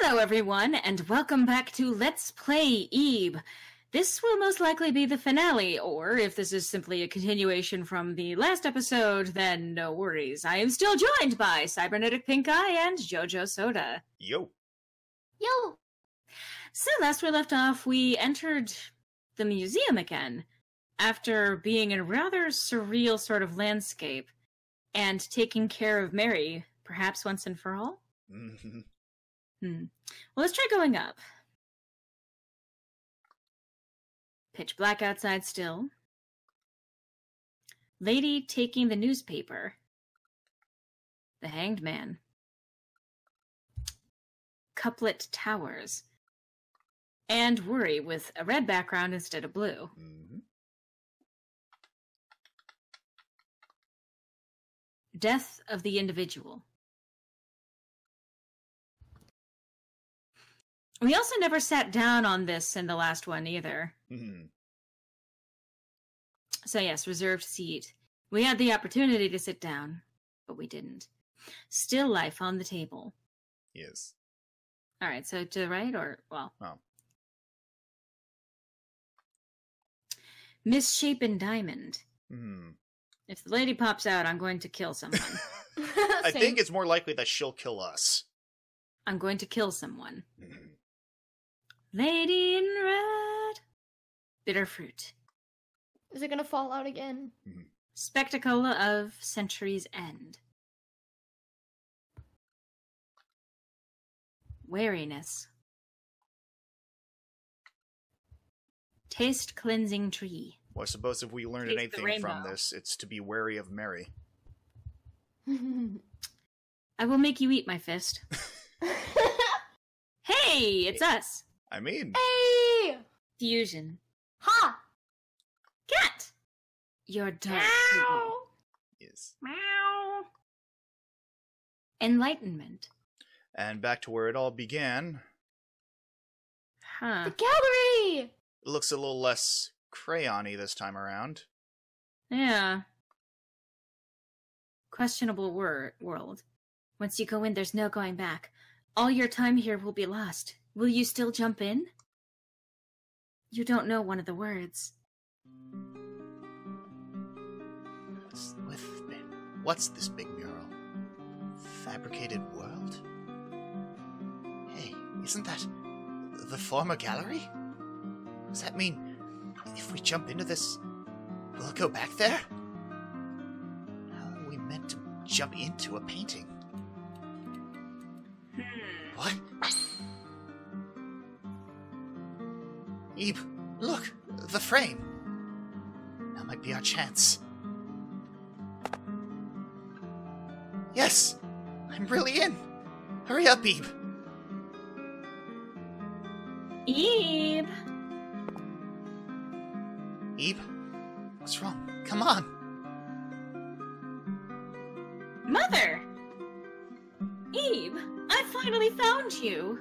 Hello everyone, and welcome back to Let's Play Ebe. This will most likely be the finale, or if this is simply a continuation from the last episode, then no worries. I am still joined by CyberneticPinkeye and JoJoSoda. Yo. Yo! So last we left off, we entered the museum again, after being in a rather surreal sort of landscape, and taking care of Mary, perhaps once and for all? Mm-hmm. Well, let's try going up. Pitch black outside still. Lady taking the newspaper. The Hanged Man. Couplet Towers. And Worry with a red background instead of blue. Mm-hmm. Death of the Individual. We also never sat down on this in the last one either. Mm-hmm. So yes, reserved seat. We had the opportunity to sit down, but we didn't. Still life on the table. Yes. Alright, so to the right or, well. Oh. Misshapen Diamond. Mm-hmm. If the lady pops out, I'm going to kill someone. I think it's more likely that she'll kill us. I'm going to kill someone. Mm-hmm. Lady in red. Bitter fruit. Is it gonna fall out again? Mm-hmm. Spectacle of Century's End. Wariness. Taste cleansing tree. Well, I suppose if we learned Taste the anything from rainbow. this, it's to be wary of Mary. I will make you eat my fist. Hey, it's us. I mean, Hey! Fusion. Ha! Cat. Your dark. Meow! yes. Meow. Enlightenment. And back to where it all began. Huh. The gallery! It looks a little less crayon-y this time around. Yeah. Questionable world. Once you go in, there's no going back. All your time here will be lost. Will you still jump in? You don't know one of the words. What's this big mural? Fabricated world? Hey, isn't that the former gallery? Does that mean if we jump into this, we'll go back there? How are we meant to jump into a painting? What? Ebe, look! The frame! That might be our chance. Yes! I'm really in! Hurry up, Ebe! Ebe! Ebe? What's wrong? Come on! Mother! Ebe, I finally found you!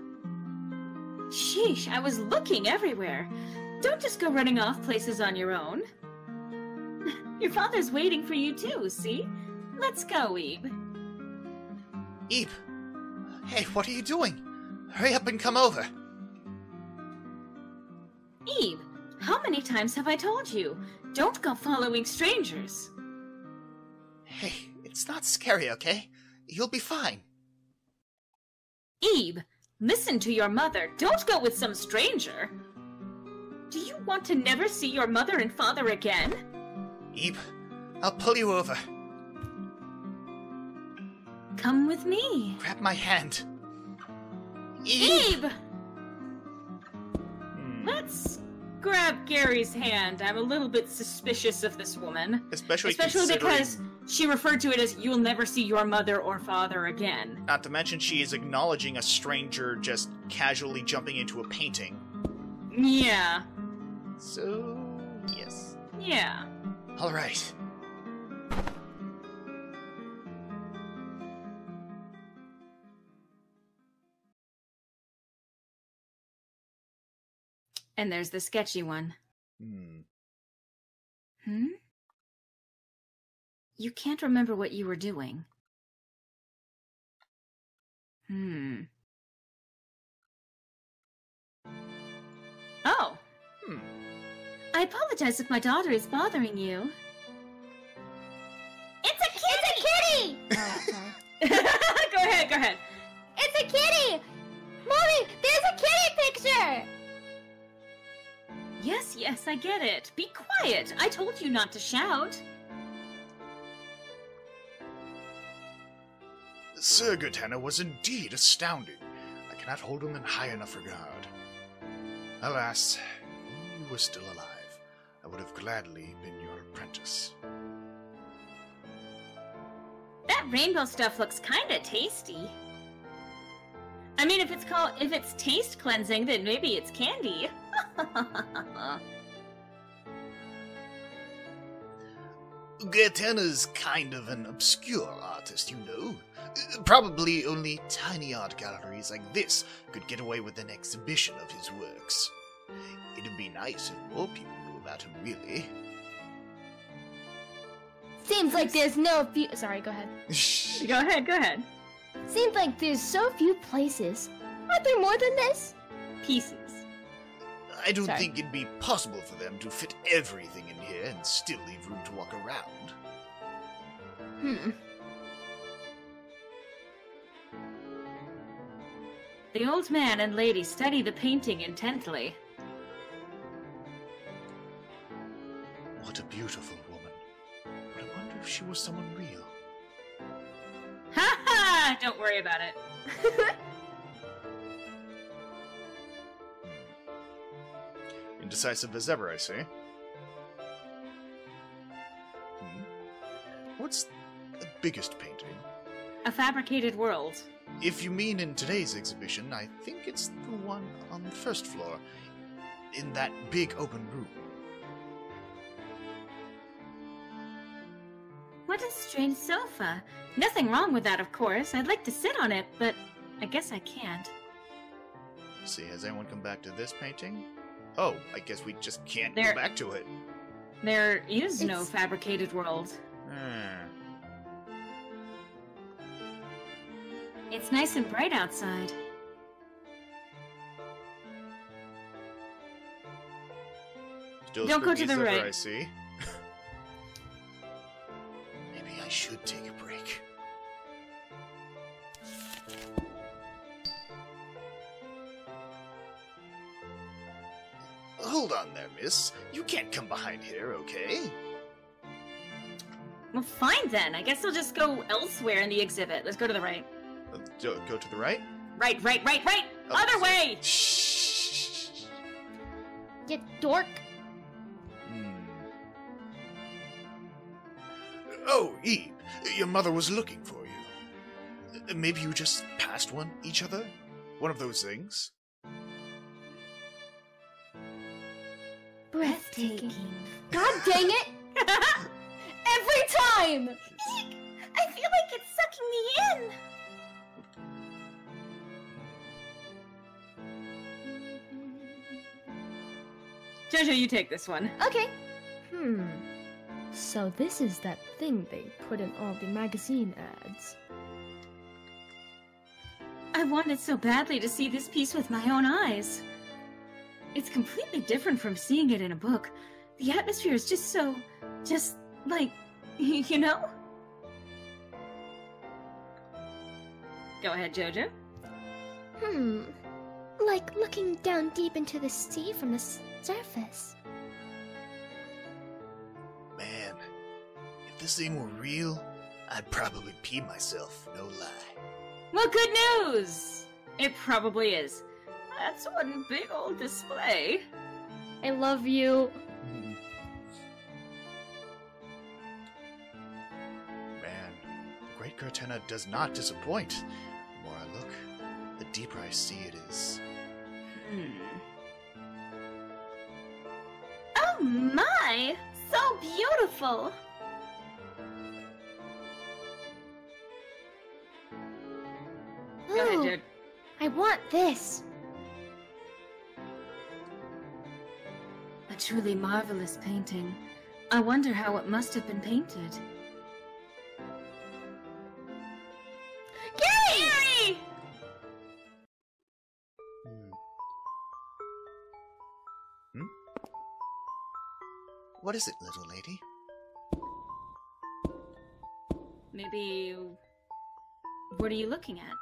Sheesh, I was looking everywhere. Don't just go running off places on your own. Your father's waiting for you too, see? Let's go, Ebe. Ebe! Hey, what are you doing? Hurry up and come over! Ebe, how many times have I told you? Don't go following strangers. Hey, it's not scary, okay? You'll be fine. Ebe, listen to your mother. Don't go with some stranger. Do you want to never see your mother and father again? Ebe, I'll pull you over. Come with me. Grab my hand. Ebe! Let's grab Gary's hand. I'm a little bit suspicious of this woman. Especially because she referred to it as, you'll never see your mother or father again. Not to mention she is acknowledging a stranger just casually jumping into a painting. Yeah. So, yes. Yeah. Alright. And there's the sketchy one. Hmm? You can't remember what you were doing. apologize if my daughter is bothering you. It's a kitty! It's a kitty! Oh, sorry. Go ahead. It's a kitty! Mommy, there's a kitty picture! Yes, I get it. Be quiet. I told you not to shout. Sir Gotana was indeed astounding. I cannot hold him in high enough regard. Alas, if you were still alive, I would have gladly been your apprentice. That rainbow stuff looks kinda tasty. I mean, if it's taste cleansing, then maybe it's candy. Gotana's kind of an obscure artist, you know. Probably only tiny art galleries like this could get away with an exhibition of his works. It'd be nice if more people knew about him, really. Seems like there's no few. Sorry, go ahead. Go ahead. Seems like there's so few places. Aren't there more than this? Pieces. I don't Sorry. think it'd be possible for them to fit everything in here and still leave room to walk around. The old man and lady study the painting intently. What a beautiful woman. But I wonder if she was someone real. Ha ha! Don't worry about it. Indecisive as ever, I see. What's the biggest painting? A fabricated world. If you mean in today's exhibition, I think it's the one on the first floor, in that big open room. What a strange sofa. Nothing wrong with that, of course. I'd like to sit on it, but I guess I can't. See, has anyone come back to this painting? Oh, I guess we just can't There- go back to it. There is no It's- fabricated world. Hmm. It's nice and bright outside. Still Don't go spooky to as the ever, right. I see. Maybe I should take a break. Hold on there, miss. You can't come behind here, okay? Well, fine then. I guess I'll just go elsewhere in the exhibit. Let's go to the right. Go to the right? Right! Oh, Other sorry. way! Shh. You dork. Oh, Eve, your mother was looking for you. Maybe you just passed each other? One of those things? Breathtaking. God dang it! Every time! I feel like it's sucking me in! Jojo, you take this one. Okay. So this is that thing they put in all the magazine ads. I wanted so badly to see this piece with my own eyes. It's completely different from seeing it in a book. The atmosphere is just like, you know? Go ahead, Jojo. Like looking down deep into the sea from the surface. Man, if this thing were real, I'd probably pee myself, no lie. Well, good news! It probably is. That's one big old display. I love you. Man, Great Cortana does not disappoint. The more I look, the deeper I see it is. Oh my! So beautiful! Go ahead, Ooh, Jojo. I want this. A truly marvelous painting. I wonder how it must have been painted. Gary! What is it, little lady? Maybe... What are you looking at?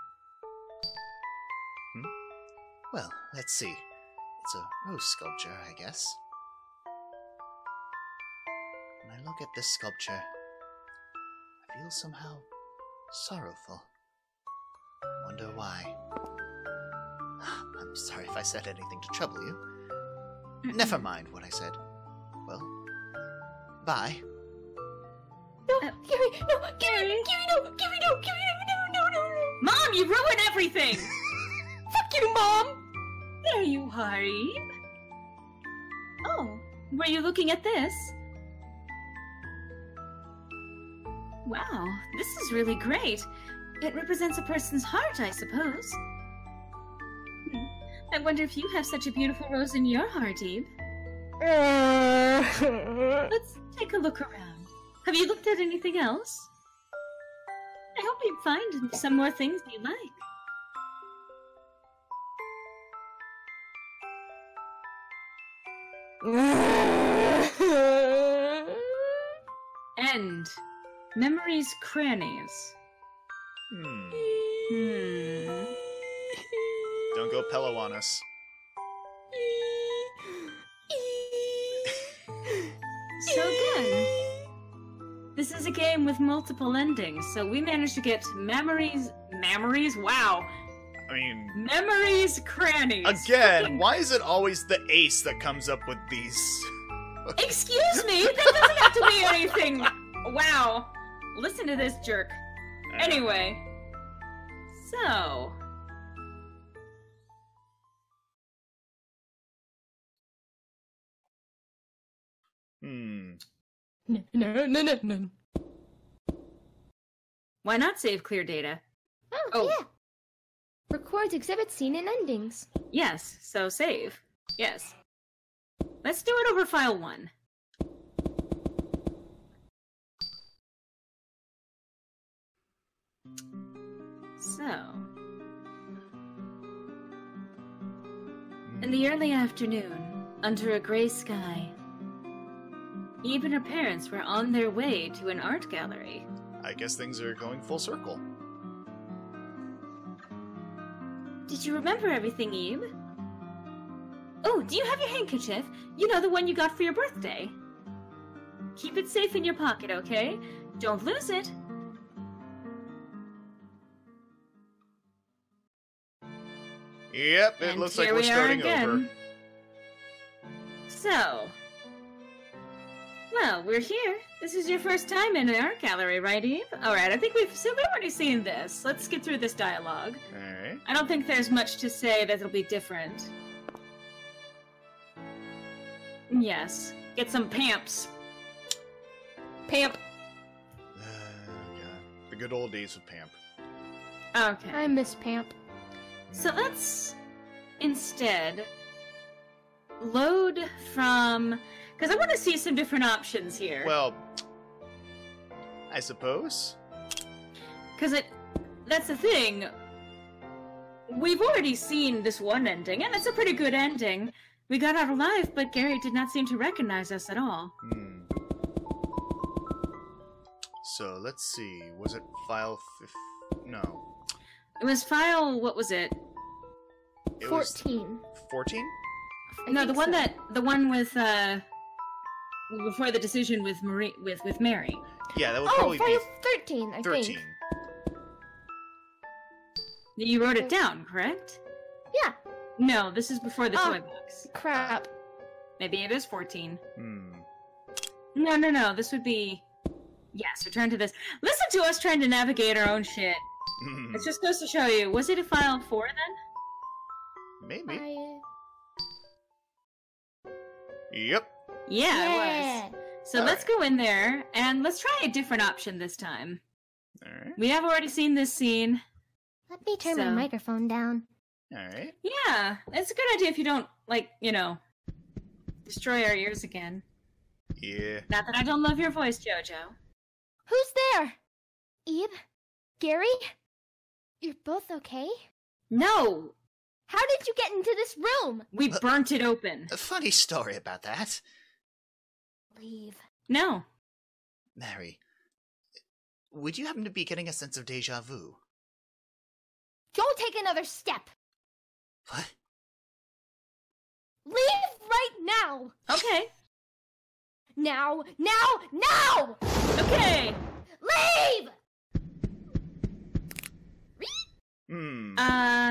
Well, let's see. It's a rose sculpture, I guess. When I look at this sculpture, I feel somehow sorrowful. I wonder why. I'm sorry if I said anything to trouble you. Never mind what I said. Well, bye. No, Gary, no, Gary, no, Gary, no. Mom, you ruined everything! Fuck you, Mom! There you are, Eve. Oh, were you looking at this? Wow, this is really great. It represents a person's heart, I suppose. I wonder if you have such a beautiful rose in your heart, Eve. Let's take a look around. Have you looked at anything else? I hope you find some more things you like. End. Memories crannies. Don't go pillow on us. So again, this is a game with multiple endings, so we managed to get memories, wow. I mean... Memories crannies. Again, why is it always the ace that comes up with these? Excuse me, that doesn't have to be anything. Wow. Listen to this jerk. Anyway. So. No. Why not save clear data? Oh, yeah. Records exhibits, scene, and endings. Yes, so save. Yes. Let's do it over file 1. So. In the early afternoon, under a gray sky, Eve and her parents were on their way to an art gallery. I guess things are going full circle. Did you remember everything, Eve? Oh, do you have your handkerchief? You know, the one you got for your birthday. Keep it safe in your pocket, okay? Don't lose it. Yep, it looks like we're starting over. So, well, we're here. This is your first time in an art gallery, right, Eve? Alright, I think we've already seen this. Let's get through this dialogue. Alright. I don't think there's much to say that'll be different. Yes. Get some pamps. Pamp. God. The good old days of Pamp. Okay. I miss Pamp. So let's instead load from... Because I want to see some different options here. Well, I suppose. Because that's the thing. We've already seen this one ending, and it's a pretty good ending. We got out alive, but Gary did not seem to recognize us at all. So, let's see. Was it file... No. It was file... What was it? 14. 14? No, the one the one with, before the decision with Marie, with Mary. Yeah, that would probably be... file 13, I 13. think. You wrote it down, correct? Yeah. No, this is before the toy box. Crap. Maybe it is 14. No, this would be... Yes, return to this. Listen to us trying to navigate our own shit. It just goes to show you. Was it a file 4 then? Maybe. Yep. Yeah, it was. So let's go in there, and let's try a different option this time. Alright. We have already seen this scene. Let me turn my microphone down. Alright. Yeah, it's a good idea if you don't, like, you know, destroy our ears again. Yeah. Not that I don't love your voice, JoJo. Who's there? Eve? Gary? You're both okay? No! How did you get into this room? We burnt it open. A funny story about that. Leave. No. Mary, would you happen to be getting a sense of deja vu? Don't take another step. What? Leave right now. Okay. Now, now, now! Okay. Leave!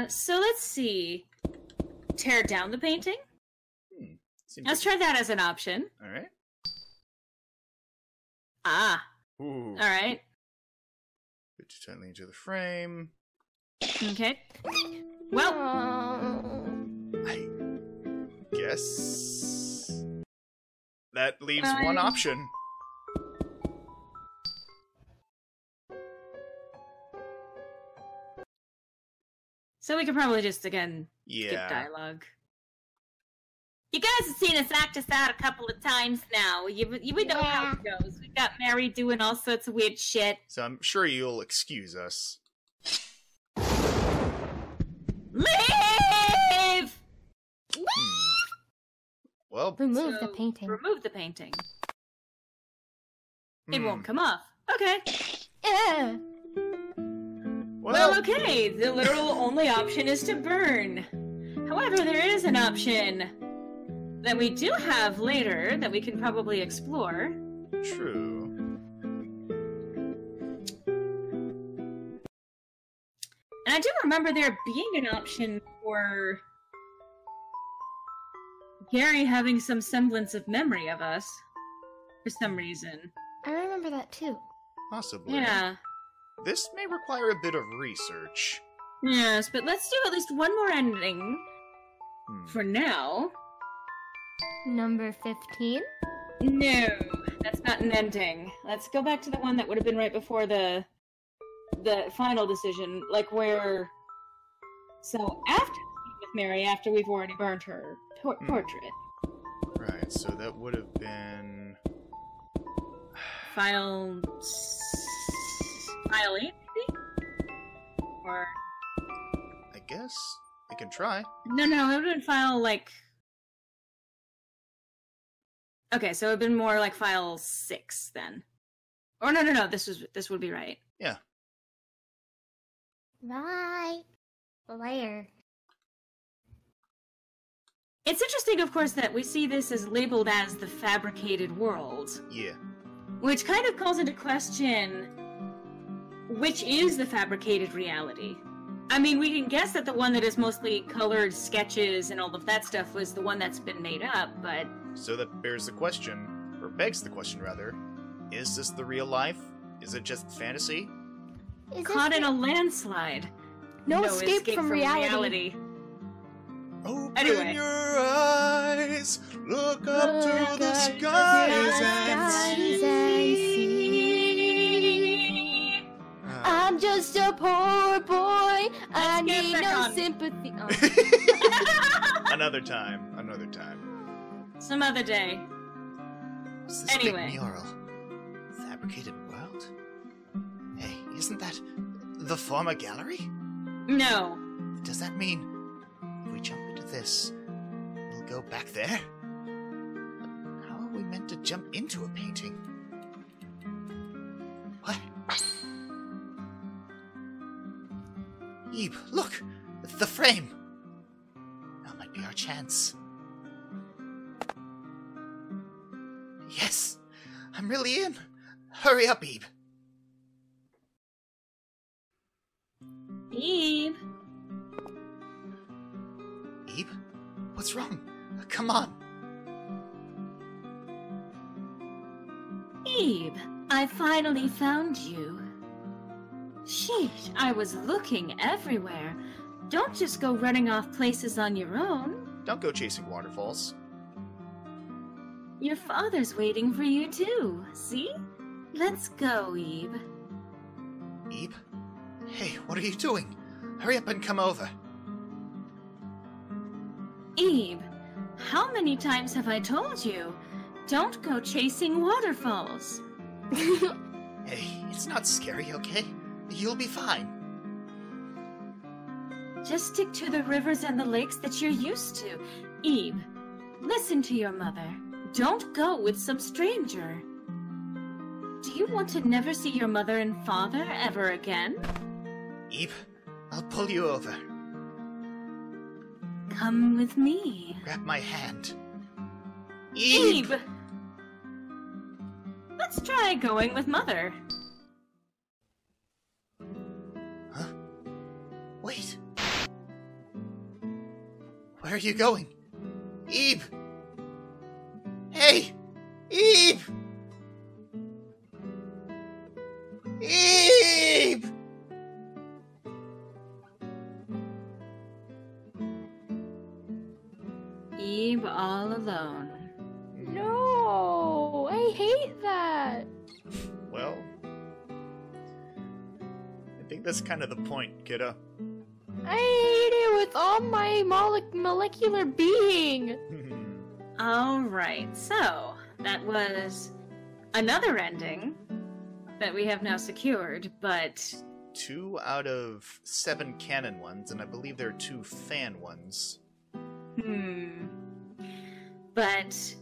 So let's see. Tear down the painting? Let's try that as an option. Alright. Ah. Ooh. Alright. Put too tightly into the frame. Okay. Well. I guess that leaves one option. So we could probably just, again, skip dialogue. You guys have seen us act us out a couple of times now. We know how it goes. We got Mary doing all sorts of weird shit. So I'm sure you'll excuse us. Leave! Well, Remove the painting. Remove the painting. It won't come off. Okay. Well, okay. The literal only option is to burn. However, there is an option that we do have later that we can probably explore. True. And I do remember there being an option for Gary having some semblance of memory of us for some reason. I remember that too. Possibly. Yeah. This may require a bit of research. Yes, but let's do at least one more ending for now. Number 15? No, that's not an ending. Let's go back to the one that would have been right before the final decision, like where... So, after the scene with Mary, after we've already burned her portrait. Right, so that would have been... File 8, maybe? Or... I guess I can try. No, it would have been file, like... Okay, so it would have been more like file 6, then. Or no, this would be right. Yeah. Right. Where? It's interesting, of course, that we see this as labeled as the fabricated world. Yeah. Which kind of calls into question which is the fabricated reality. I mean, we can guess that the one that is mostly colored sketches and all of that stuff was the one that's been made up, but... So that bears the question, or begs the question, rather. Is this the real life? Is it just fantasy? Caught in a landslide. No escape from reality. Open your eyes, look up to the skies and see. I'm just a poor boy. I need no sympathy. Oh. Another time. Some other day. What's this Anyway. big mural? Fabricated world? Hey, isn't that the former gallery? No. Does that mean if we jump into this, we'll go back there? How are we meant to jump into a painting? What? Eve, look! The frame! That might be our chance. Yes! I'm really in! Hurry up, Eve! Eve? Eve? What's wrong? Come on! Eve, I finally found you. Sheesh, I was looking everywhere. Don't just go running off places on your own. Don't go chasing waterfalls. Your father's waiting for you too, see? Let's go, Eve. Eve? Hey, what are you doing? Hurry up and come over. Eve, how many times have I told you? Don't go chasing waterfalls. Hey, it's not scary, okay? You'll be fine. Just stick to the rivers and the lakes that you're used to. Eve, listen to your mother. Don't go with some stranger. Do you want to never see your mother and father ever again? Eve, I'll pull you over. Come with me. Grab my hand. Eve! Let's try going with Mother. Huh? Wait. Where are you going? Eve! Hey! Eve! Eve! Eve all alone. No, I hate that. Well, I think that's kind of the point, kiddo. I hate it with all my molecular being. Alright, so that was another ending that we have now secured, but 2 out of 7 canon ones, and I believe there are 2 fan ones. But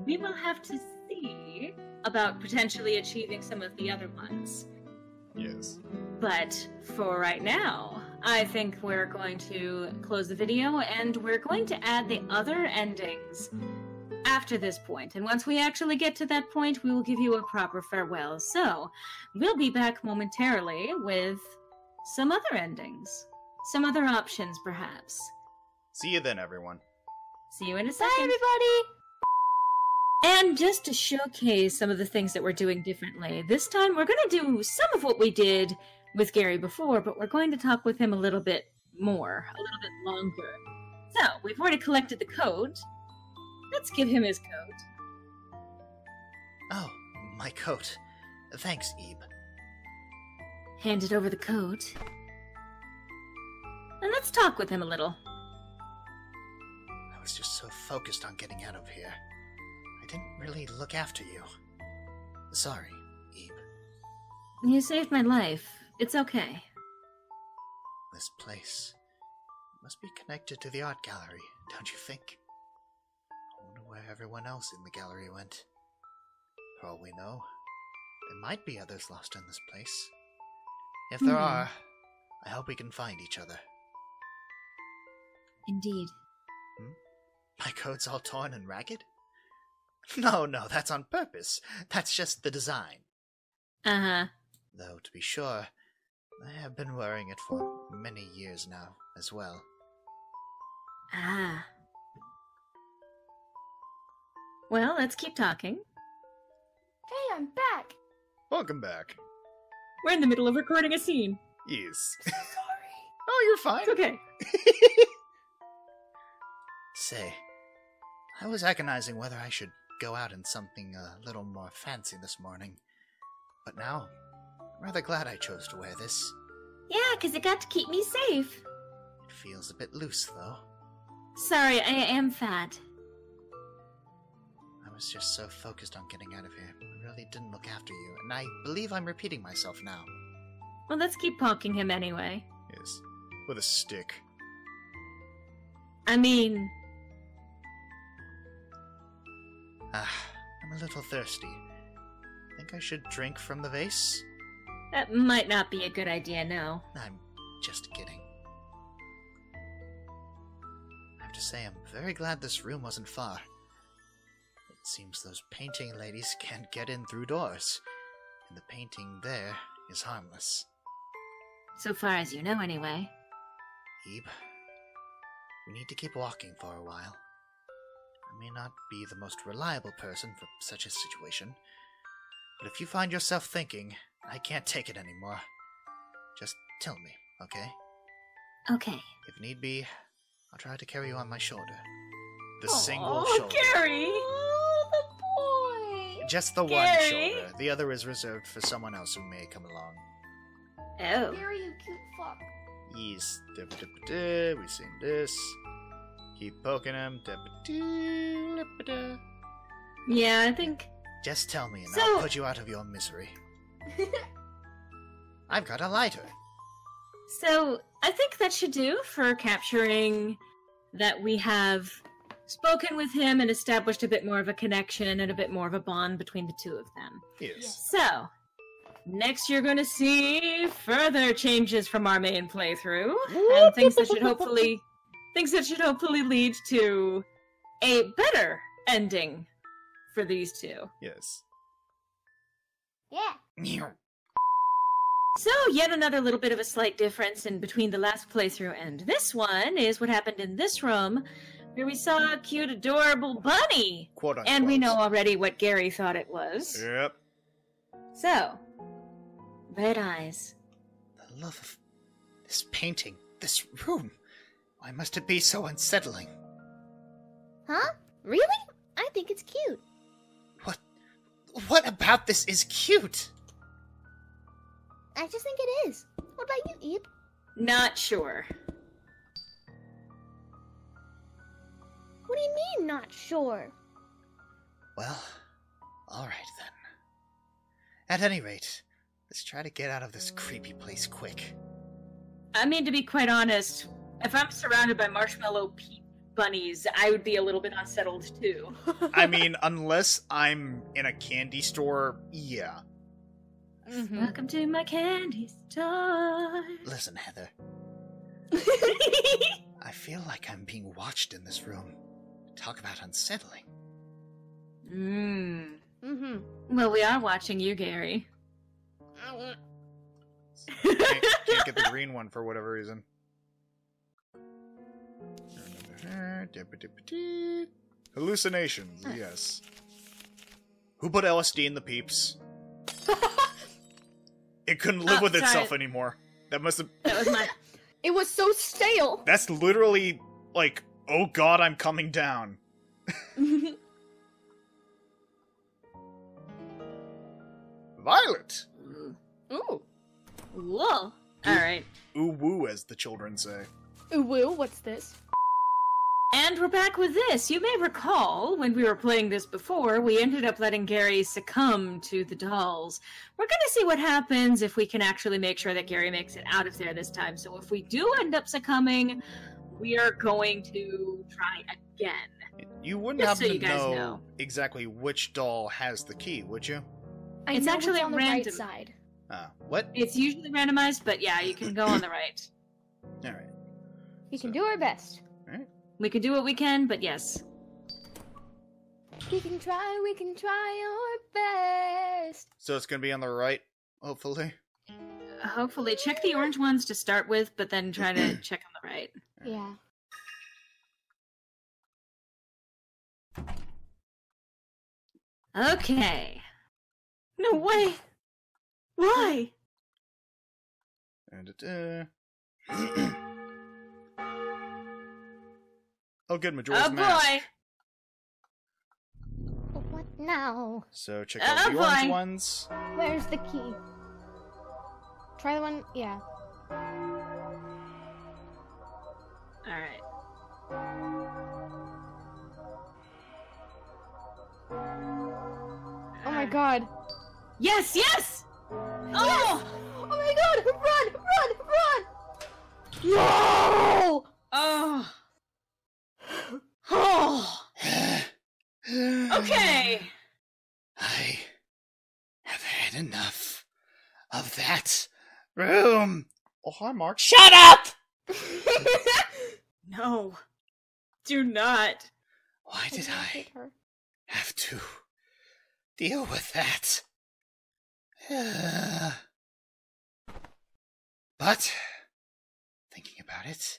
we will have to see about potentially achieving some of the other ones. Yes. But for right now, I think we're going to close the video and we're going to add the other endings after this point. And once we actually get to that point, we will give you a proper farewell. So we'll be back momentarily with some other endings. Some other options, perhaps. See you then, everyone. See you in a second. Bye, everybody. And just to showcase some of the things that we're doing differently, this time we're going to do some of what we did with Gary before, but we're going to talk with him a little bit more, a little bit longer. So, we've already collected the code. Let's give him his code. Oh, my coat. Thanks, Ebe. Handed over the code. And let's talk with him a little. I was just so focused on getting out of here. I didn't really look after you. Sorry, Ebe. You saved my life. It's okay. This place must be connected to the art gallery, don't you think? I wonder where everyone else in the gallery went. For all we know, there might be others lost in this place. If there are, I hope we can find each other. Indeed. My coat's all torn and ragged? No, that's on purpose. That's just the design. Uh-huh. Though, to be sure, I have been wearing it for many years now, as well. Ah. Well, let's keep talking. Hey, I'm back. Welcome back. We're in the middle of recording a scene. Yes. Sorry. Oh, you're fine. It's okay. Say, I was agonizing whether I should go out in something a little more fancy this morning. But now, I'm rather glad I chose to wear this. Yeah, 'cause it got to keep me safe. It feels a bit loose, though. Sorry, I am fat. I was just so focused on getting out of here. I really didn't look after you, and I believe I'm repeating myself now. Well, let's keep poking him anyway. Yes, with a stick. I mean... I'm a little thirsty. Think I should drink from the vase? that might not be a good idea, no. I'm just kidding. I have to say, I'm very glad this room wasn't far. It seems those painting ladies can't get in through doors, and the painting there is harmless. So far as you know, anyway. Ebe, we need to keep walking for a while. I may not be the most reliable person for such a situation, but if you find yourself thinking, I can't take it anymore, just tell me, okay? Okay. If need be, I'll try to carry you on my shoulder. The Oh, single shoulder. Gary! Oh, the boy. Just the one Gary! shoulder. The other is reserved for someone else who may come along. Oh. Gary, you cute fuck. Yes. We've seen this. Keep poking him. Yeah, I think... Just tell me and So- I'll put you out of your misery. I've got a lighter. So, I think that should do for capturing that we have spoken with him and established a bit more of a connection and a bit more of a bond between the two of them. Yes. So, next you're going to see further changes from our main playthrough, and things that should hopefully lead to a better ending for these two. Yes. Yeah. So, yet another little bit of a slight difference in between the last playthrough and this one is what happened in this room, where we saw a cute, adorable bunny. Quote unquote. And we know already what Gary thought it was. Yep. So, red eyes. The love of this painting, this room. Why must it be so unsettling? Huh? Really? I think it's cute. What about this is cute? I just think it is. What about you, Eve? Not sure. What do you mean, not sure? Well, alright then. At any rate, let's try to get out of this creepy place quick. I mean, to be quite honest, if I'm surrounded by marshmallow bunnies, I would be a little bit unsettled too. I mean, unless I'm in a candy store, yeah. Mm-hmm. Welcome to my candy store. Listen, Heather. I feel like I'm being watched in this room. Talk about unsettling. Mm-hmm. Well, we are watching you, Gary. Can't get the green one for whatever reason. Hallucinations, yes. Who put LSD in the peeps? It couldn't live with itself anymore. That must have... That was my... It was so stale. That's literally, like, oh god, I'm coming down. Violet! Ooh. Whoa. Alright. Ooh woo, as the children say. Ooh, woo, what's this? And we're back with this. You may recall, when we were playing this before, we ended up letting Gary succumb to the dolls. We're gonna see what happens if we can actually make sure that Gary makes it out of there this time. So if we do end up succumbing, we are going to try again. You wouldn't Just happen so you to guys know know. exactly which doll has the key, would you? It's actually on the random. right side. What? It's usually randomized, but yeah, you can go on the right. Alright. We can do our best. We can do what we can, but yes. We can try our best. So it's gonna be on the right, hopefully? Hopefully. Check the orange ones to start with, but then try to check on the right. Yeah. Okay. No way! Why? Oh good, Majora's Oh Mask. boy! What now? So check out the orange ones. Where's the key? Try the one, yeah. Alright. Oh my god. Yes, yes! Oh! Oh my god! Run! No! Oh! Oh! Okay! I have had enough of that room. Oh, hi, Mark. Shut up! No. Do not. Why did I have to deal with that? But, thinking about it,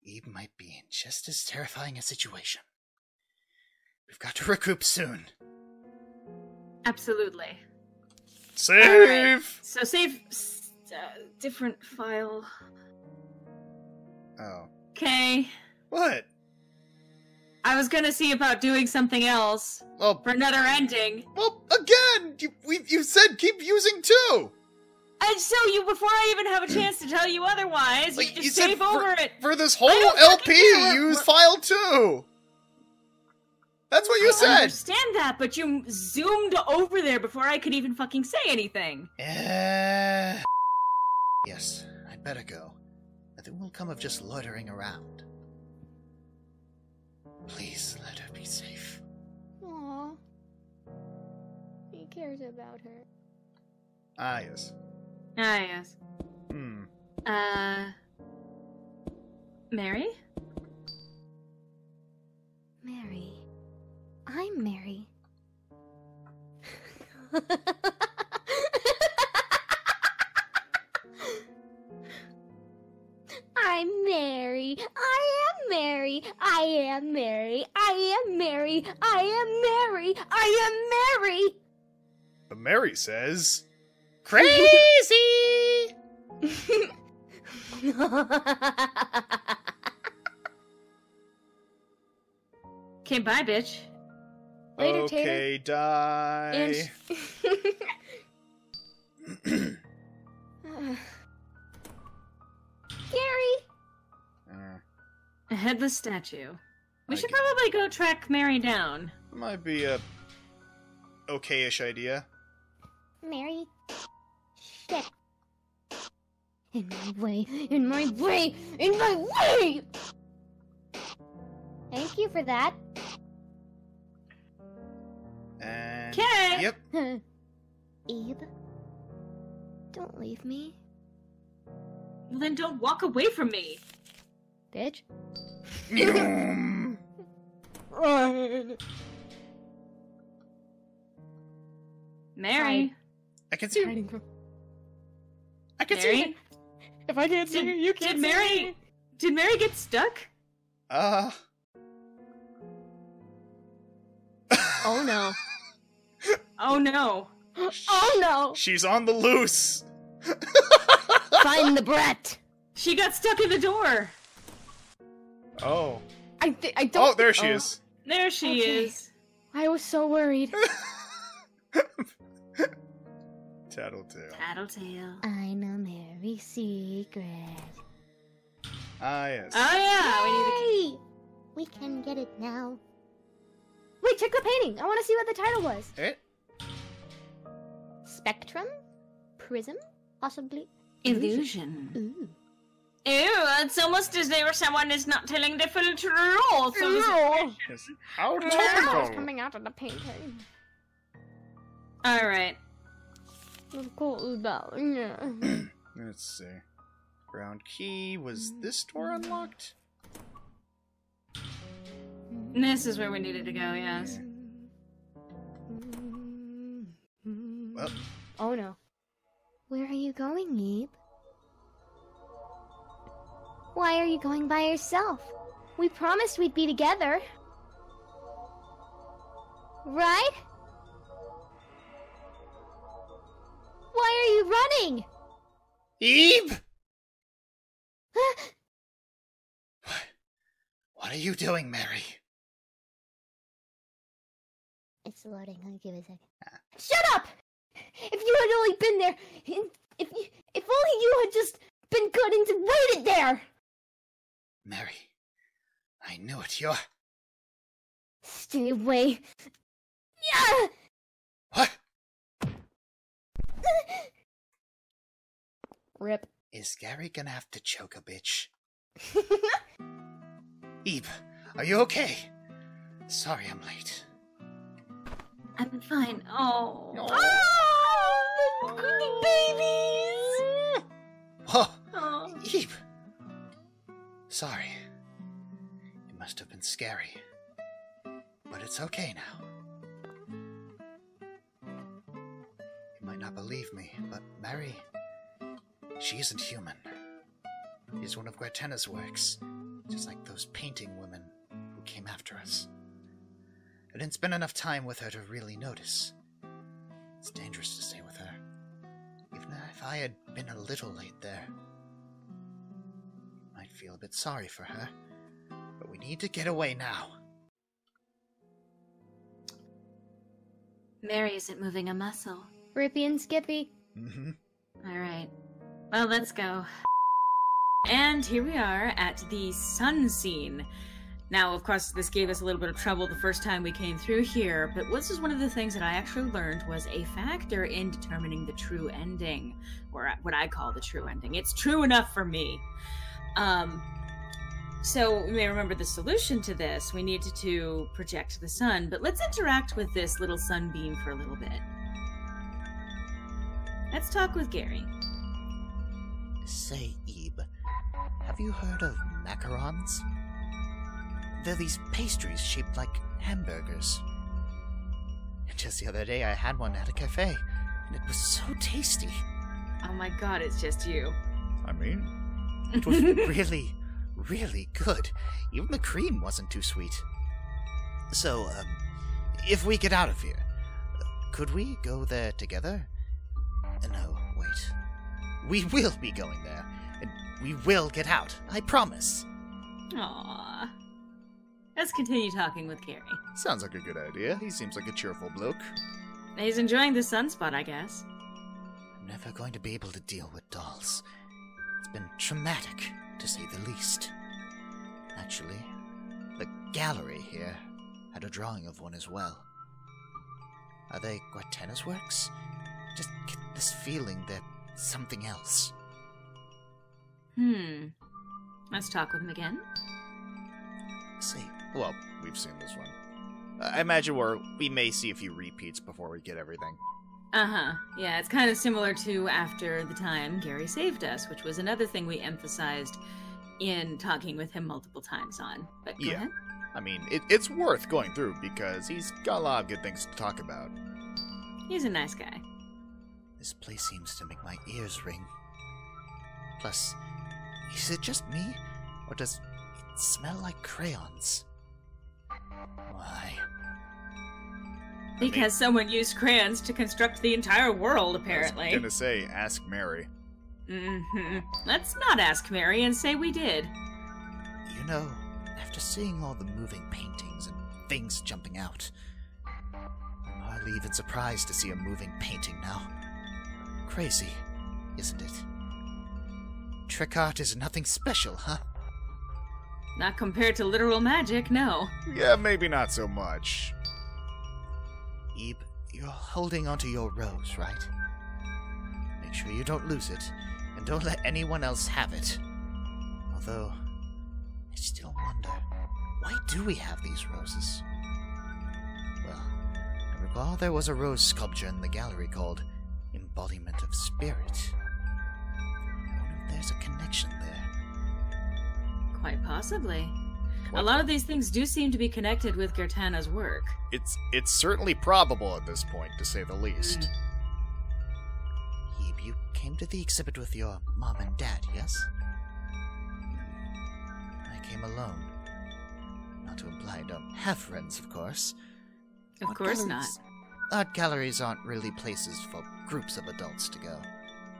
Eve might be in just as terrifying a situation. We've got to recoup soon. Absolutely. Save! Right. So save... different file. Oh. Okay. What? I was gonna see about doing something else. Well, For another ending. well, again! You said keep using two! And so you, before I even have a chance to tell you otherwise, Like, you you just said save over it. For this whole don't LP, fucking care. use file 2! That's what you I said! understand that, but you zoomed over there before I could even fucking say anything. Yes, I'd better go. Nothing will come of just loitering around. Please let her be safe. Aww. He cares about her. Ah, yes. Ah, yes. Mary? Mary. I'm Mary. I'm Mary. I am Mary. I am Mary. I am Mary. I am Mary. I am Mary. But Mary says, crazy! Okay, bye, bitch. Later, Okay, die. Gary. A headless statue. We should Okay. probably go track Mary down. Might be a okay-ish idea. Mary. Shit. In my way. In my way. In my way. Thank you for that. And Okay. yep. Eve. Don't leave me, Well, then don't walk away from me. bitch. Run. Mary. I can see. Hiding from. I can see. Mary? If I can't see her, you Did Mary... Did Mary get stuck? Oh no. Oh no. Oh no! She's on the loose. Find the brat. She got stuck in the door. Oh. I don't. Oh, there she is. There she Okay. is. I was so worried. Tattletale. Tattletale. I know Mary's secret. Ah, yes. Oh yeah, we need to... Yay! We can get it now. Wait, check the painting. I want to see what the title was. Eh? Spectrum? Prism? Possibly. Illusion. Ooh. Ew, it's almost as though someone is not telling the full truth. Yes. How What's topical. coming out of the painting? Alright. Of course, yeah. Let's see. Round key. Was this door unlocked? This is where we needed to go, yes. Well, Oh no. Where are you going, Eve? Why are you going by yourself? We promised we'd be together. Right? Why are you running? Eve! What are you doing, Mary? It's loading. I'll give it a second. Shut up! If you had only been there, if only you had just been good and waited there. Mary, I knew it. You're... Stay away. Yeah. What? Rip. Is Gary gonna have to choke a bitch? Eve, are you okay? Sorry I'm late. I'm fine. Oh. Oh, the babies! Whoa, Oh. Eve! Sorry. It must have been scary. But it's okay now. You might not believe me, but Mary... she isn't human. She's one of Guertena's works, just like those painting women who came after us. I didn't spend enough time with her to really notice. It's dangerous to stay with her. Even if I had been a little late there, I might feel a bit sorry for her. But we need to get away now. Mary isn't moving a muscle. Rippy and Skippy. Mm-hmm. Alright. Well, let's go. And here we are at the sun scene. Now, of course, this gave us a little bit of trouble the first time we came through here, but this is one of the things that I actually learned was a factor in determining the true ending, or what I call the true ending. It's true enough for me. So, you may remember the solution to this. We needed to project the sun, but let's interact with this little sunbeam for a little bit. Let's talk with Gary. Say, Ebe, have you heard of macarons? They're these pastries shaped like hamburgers. Just the other day I had one at a cafe, and it was so tasty. Oh my god, it's just you. I mean, it was really, really good. Even the cream wasn't too sweet. So, if we get out of here, could we go there together? No, wait. We will be going there, and we will get out, I promise. Aww. Let's continue talking with Gary. Sounds like a good idea. He seems like a cheerful bloke. He's enjoying the sunspot, I guess. I'm never going to be able to deal with dolls. It's been traumatic, to say the least. Actually, the gallery here had a drawing of one as well. Are they Guatena's works? Just get this feeling they're something else. Let's talk with him again. Say, Well, we've seen this one. I imagine we may see a few repeats before we get everything. Uh-huh. Yeah, it's kind of similar to after the time Gary saved us, which was another thing we emphasized in talking with him multiple times on. But go ahead. I mean, it's worth going through because he's got a lot of good things to talk about. He's a nice guy. this place seems to make my ears ring. Plus, is it just me? Or does it smell like crayons? Why? Because someone used crayons to construct the entire world, apparently. I was gonna say, ask Mary. Let's not ask Mary and say we did. You know, after seeing all the moving paintings and things jumping out, I'm hardly even surprised to see a moving painting now. Crazy, isn't it? Trick art is nothing special, huh? Not compared to literal magic, no. Yeah, maybe not so much. Ebe, you're holding onto your rose, right? Make sure you don't lose it, and don't let anyone else have it. Although, I still wonder, why do we have these roses? Well, I recall there was a rose sculpture in the gallery called Embodiment of Spirit. I wonder if there's a connection there. Quite possibly. A lot of these things do seem to be connected with Gertana's work. It's certainly probable at this point, to say the least. Ebe, you came to the exhibit with your mom and dad, yes? I came alone. Not to imply I don't have friends, of course. Of course not. Art galleries aren't really places for groups of adults to go.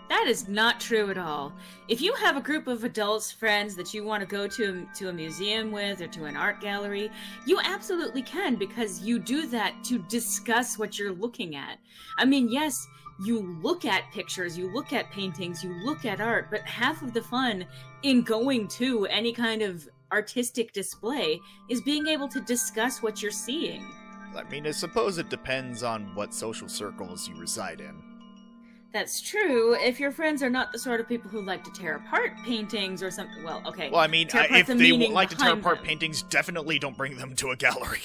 That is not true at all. If you have a group of adults, friends that you want to go to a museum with or to an art gallery, you absolutely can, because you do that to discuss what you're looking at. I mean, yes, you look at pictures, you look at paintings, you look at art, but half of the fun in going to any kind of artistic display is being able to discuss what you're seeing. I mean, I suppose it depends on what social circles you reside in. That's true. If your friends are not the sort of people who like to tear apart paintings or something, well, okay. Well, I mean, if they like to tear apart paintings, definitely don't bring them to a gallery.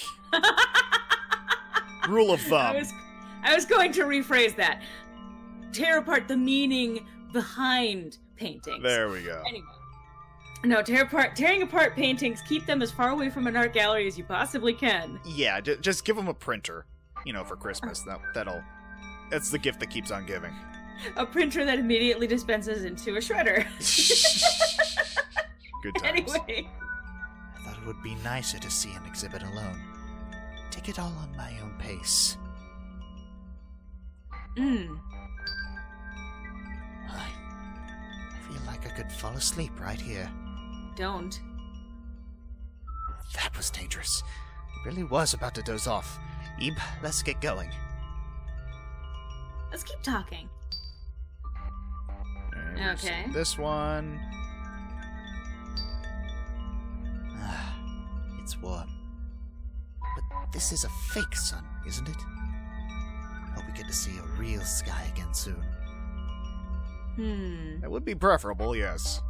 Rule of thumb. I was going to rephrase that. Tear apart the meaning behind paintings. There we go. Anyway. No, tearing apart paintings, keep them as far away from an art gallery as you possibly can. Yeah, just give them a printer, you know, for Christmas. That's the gift that keeps on giving. A printer that immediately dispenses into a shredder. Good times. Anyway. I thought it would be nicer to see an exhibit alone. Take it all on my own pace. I feel like I could fall asleep right here. Don't. That was dangerous. I really was about to doze off. Ebe, let's get going. Let's keep talking. And Okay. This one. It's warm. But this is a fake sun, isn't it? Hope we get to see a real sky again soon. That would be preferable, yes.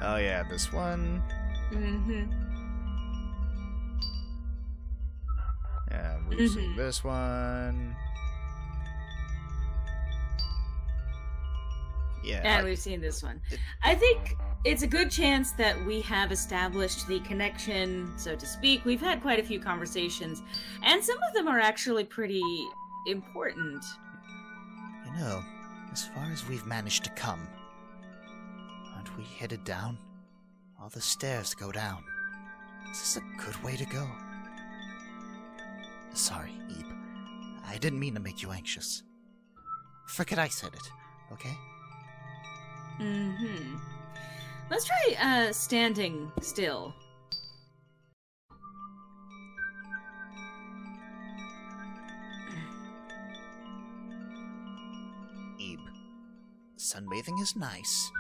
Oh yeah, this one. Mm-hmm. Yeah, we've seen this one. Yeah. And we've seen this one. I think it's a good chance that we have established the connection, so to speak. We've had quite a few conversations, and some of them are actually pretty important. You know, as far as we've managed to come, aren't we headed down? All the stairs go down. Is this a good way to go? Sorry, Ebe. I didn't mean to make you anxious. Forget I said it, okay? Mm-hmm. Let's try, standing still. Ebe, sunbathing is nice,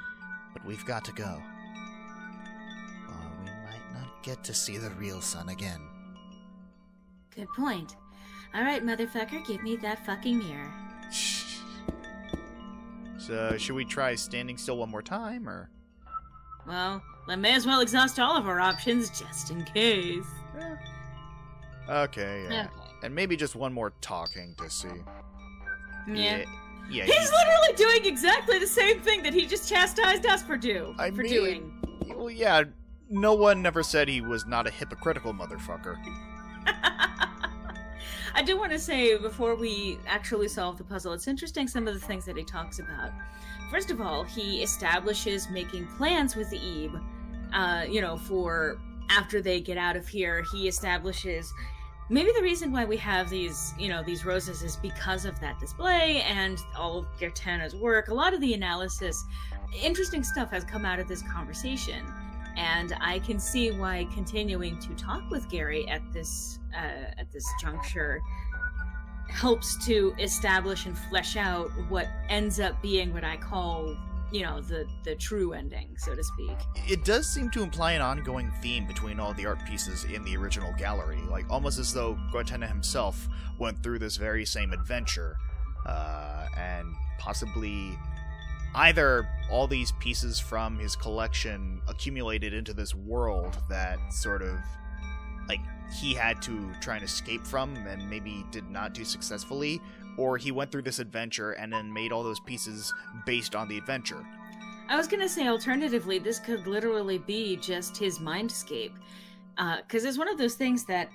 but we've got to go. Or we might not get to see the real sun again. Good point. Alright, motherfucker, give me that fucking mirror. So, should we try standing still one more time, or? Well, I may as well exhaust all of our options, just in case. Okay, yeah. Okay. And maybe just one more talking to see. Yeah. Yeah. He's literally doing exactly the same thing that he just chastised us for doing. Well, yeah, no one ever said he was not a hypocritical motherfucker. I do want to say, before we actually solve the puzzle, it's interesting some of the things that he talks about. First of all, he establishes making plans with Ebe, for after they get out of here. He establishes maybe the reason why we have these roses is because of that display and all of Gertana's work. A lot of the analysis, interesting stuff has come out of this conversation. And I can see why continuing to talk with Gary at this juncture helps to establish and flesh out what ends up being what I call, the true ending, so to speak. It does seem to imply an ongoing theme between all the art pieces in the original gallery, like almost as though Gertana himself went through this very same adventure, and possibly either all these pieces from his collection accumulated into this world that sort of, like, he had to try and escape from and maybe did not do successfully, or he went through this adventure and then made all those pieces based on the adventure. I was gonna say, alternatively, this could literally be just his mindscape. Because it's one of those things that,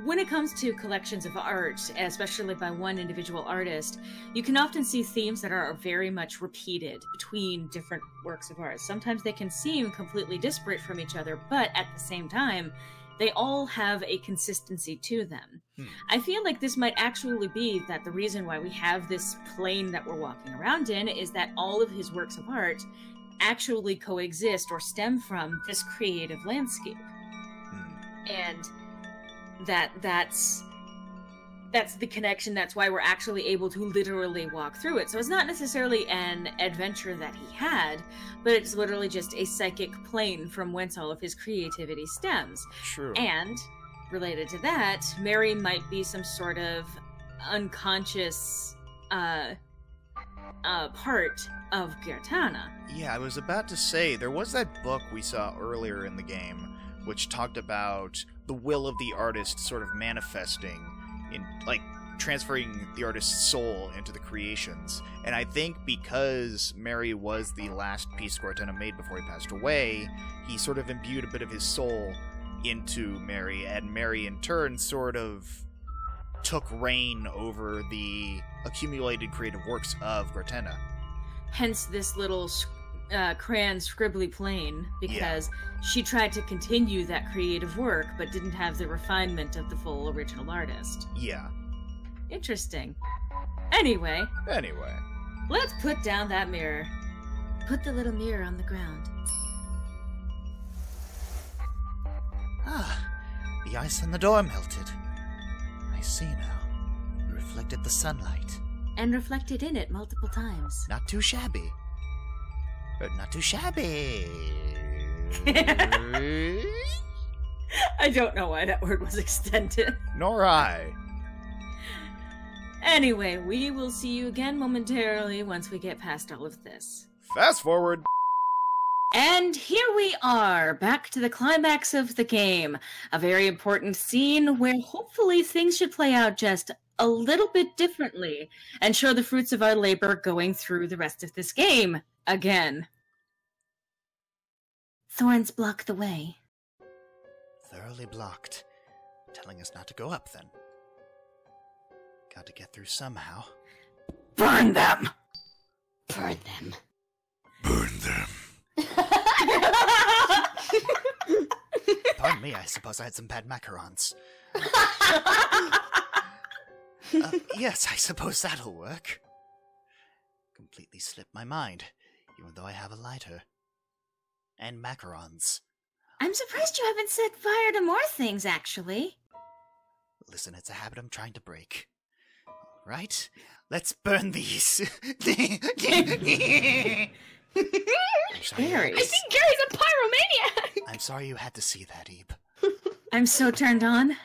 when it comes to collections of art, especially by one individual artist, you can often see themes that are very much repeated between different works of art. Sometimes they can seem completely disparate from each other, but at the same time, they all have a consistency to them. I feel like this might actually be that the reason why we have this plane that we're walking around in is that all of his works of art actually coexist or stem from this creative landscape. And that's the connection. That's why we're actually able to literally walk through it. So it's not necessarily an adventure that he had, but it's literally just a psychic plane from whence all of his creativity stems. True. And related to that, Mary might be some sort of unconscious part of Gertana. Yeah, I was about to say, there was that book we saw earlier in the game which talked about the will of the artist sort of manifesting in, like, transferring the artist's soul into the creations. And I think because Mary was the last piece Gertana made before he passed away, he sort of imbued a bit of his soul into Mary, and Mary in turn sort of took reign over the accumulated creative works of Gertana. Hence this little crayon scribbly plane, because she tried to continue that creative work but didn't have the refinement of the full original artist. Yeah. Interesting. Anyway, let's put down that mirror. Put the little mirror on the ground. Ah, the ice on the door melted. I see now. You reflected the sunlight. And reflected in it multiple times. Not too shabby. Not too shabby. I don't know why that word was extended. Nor I. Anyway, we will see you again momentarily once we get past all of this. Fast forward. And here we are, back to the climax of the game. A very important scene where hopefully things should play out just a little bit differently and show the fruits of our labor going through the rest of this game again. Thorns block the way. Thoroughly blocked. Telling us not to go up, then. Got to get through somehow. Burn them! Burn them. Burn them. Pardon me, I suppose I had some bad macarons. Yes, I suppose that'll work. Completely slipped my mind, even though I have a lighter. And macarons. I'm surprised you haven't set fire to more things, actually. Listen, it's a habit I'm trying to break. Right? Let's burn these. Gary. I think Gary's a pyromaniac! I'm sorry you had to see that, Ebe. I'm so turned on. No!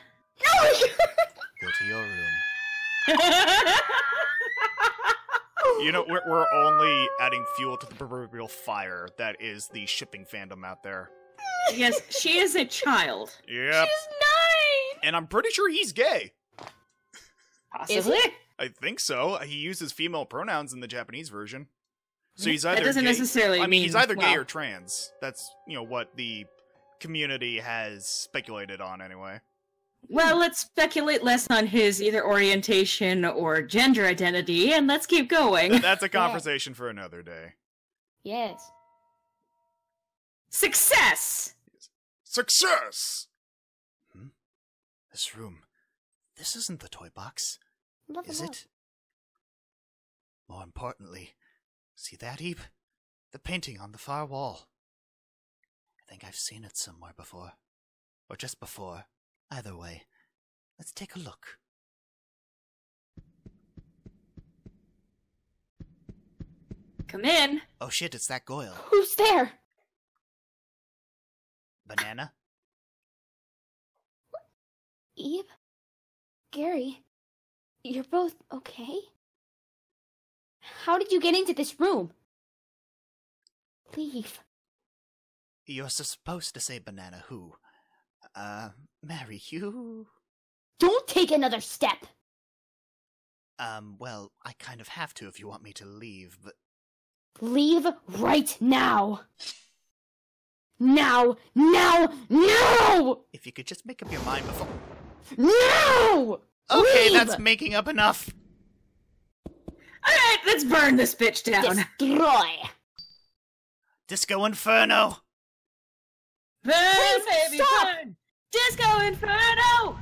Go to your room. You know, we're only adding fuel to the proverbial fire that is the shipping fandom out there. Yes, she is a child. Yep. She's 9! And I'm pretty sure he's gay. Possibly. I think so. He uses female pronouns in the Japanese version. So he's either That doesn't gay. necessarily I mean, he's mean, either gay well, or trans. That's, what the community has speculated on anyway. Well, let's speculate less on his either orientation or gender identity, and let's keep going. That's a conversation for another day. Yes. Success! Success! This room. This isn't the toy box. Look Is at it? More importantly, see that, Ebe? The painting on the far wall. I think I've seen it somewhere before. Or just before. Either way. Let's take a look. Come in. Oh shit, it's that Goyle. Who's there? Banana? Eve? Gary? You're both okay? How did you get into this room? Leave. You're supposed to say Banana who? Mary, you... Don't take another step! Well, I kind of have to if you want me to leave, but... Leave right now! Now! Now! Now! If you could just make up your mind before... No! Okay, Leave! that's making up enough! Alright, let's burn this bitch down. Destroy! Disco Inferno! Burn, Please baby, stop! burn! Disco Inferno!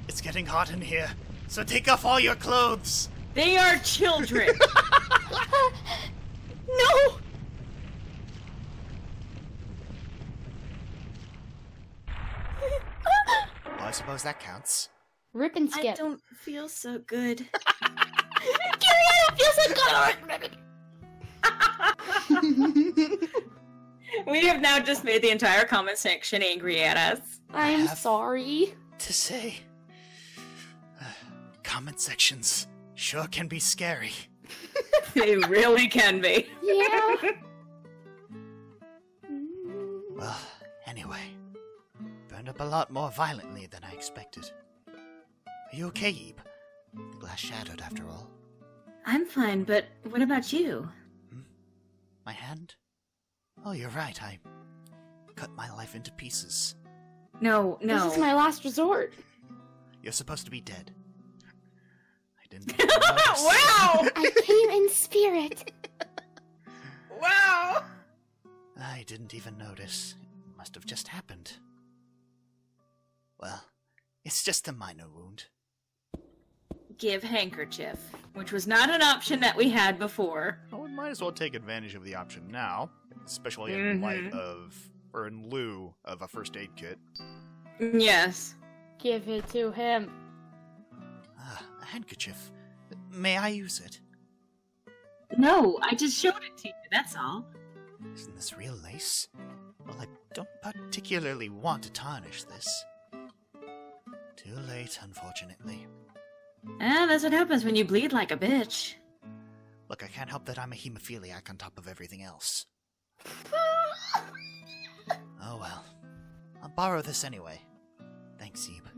It's getting hot in here, so take off all your clothes! They are children. No! Well, I suppose that counts. Rip and I skip. don't feel so good. Gary, I don't feel so good! We have now just made the entire comment section angry at us. I'm Have- sorry. To say... comment sections sure can be scary. They really can be. Yeah. Well, anyway, burned up a lot more violently than I expected. Are you okay, Ebe? The glass shattered after all. I'm fine, but what about you? My hand? Oh, you're right, I cut my life into pieces. No. This is my last resort. You're supposed to be dead. I didn't even notice. Wow! I came in spirit. Wow! I didn't even notice. It must have just happened. Well, it's just a minor wound. Give handkerchief, which was not an option that we had before. Well, we might as well take advantage of the option now, especially in light of, or in lieu of a first aid kit. Yes. Give it to him. Ah, a handkerchief. May I use it? No, I just showed it to you, that's all. Isn't this real lace? Well, I don't particularly want to tarnish this. Too late, unfortunately. That's what happens when you bleed like a bitch. Look, I can't help that I'm a hemophiliac on top of everything else. Oh well. I'll borrow this anyway. Thanks, Ebe.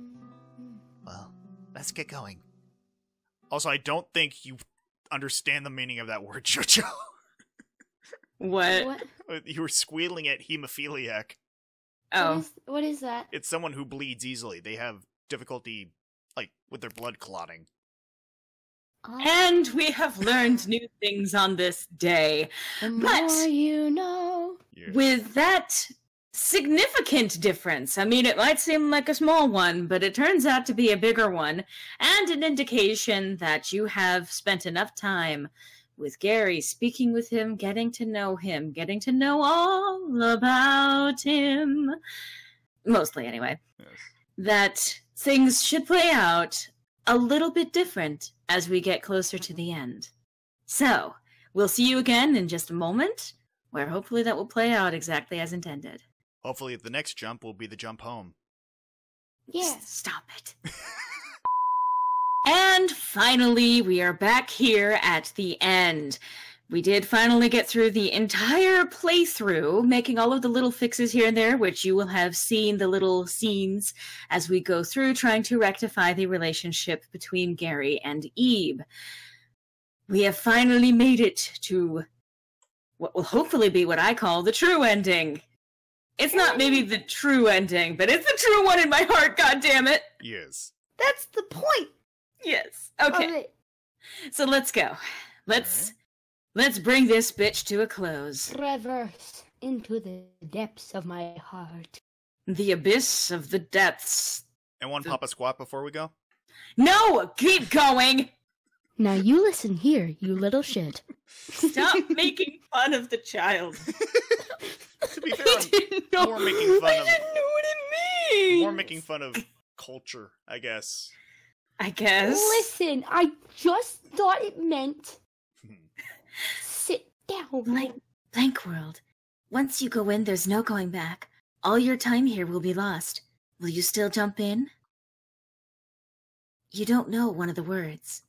Well, let's get going. Also, I don't think you understand the meaning of that word, JoJo. What? You were squealing at hemophiliac. Oh. What is that? It's someone who bleeds easily. They have difficulty, like, with their blood clotting. And we have learned new things on this day. The But- more you know. Yes. With that significant difference, I mean, it might seem like a small one, but it turns out to be a bigger one, and an indication that you have spent enough time with Gary, speaking with him, getting to know all about him. Mostly, anyway. Yes. That things should play out a little bit different as we get closer to the end. So, we'll see you again in just a moment, where hopefully that will play out exactly as intended. Hopefully the next jump will be the jump home. Yeah. Stop it. And finally, we are back here at the end. We did finally get through the entire playthrough, making all of the little fixes here and there, which you will have seen the little scenes as we go through trying to rectify the relationship between Gary and Ebe. We have finally made it to what will hopefully be what I call the true ending. It's not maybe the true ending, but it's the true one in my heart, goddammit! Yes. That's the point Yes. of Okay. it. So let's go. Let's bring this bitch to a close. Reverse into the depths of my heart. The abyss of the depths. And one Papa Squat before we go? No! Keep going! Now you listen here, you little shit. Stop making fun of the child. To be fair, I I'm didn't know. more making fun I of- didn't know what it means. more making fun of culture, I guess. I guess. Listen, I just thought it meant sit down. Blank world. Once you go in, there's no going back. All your time here will be lost. Will you still jump in? You don't know one of the words.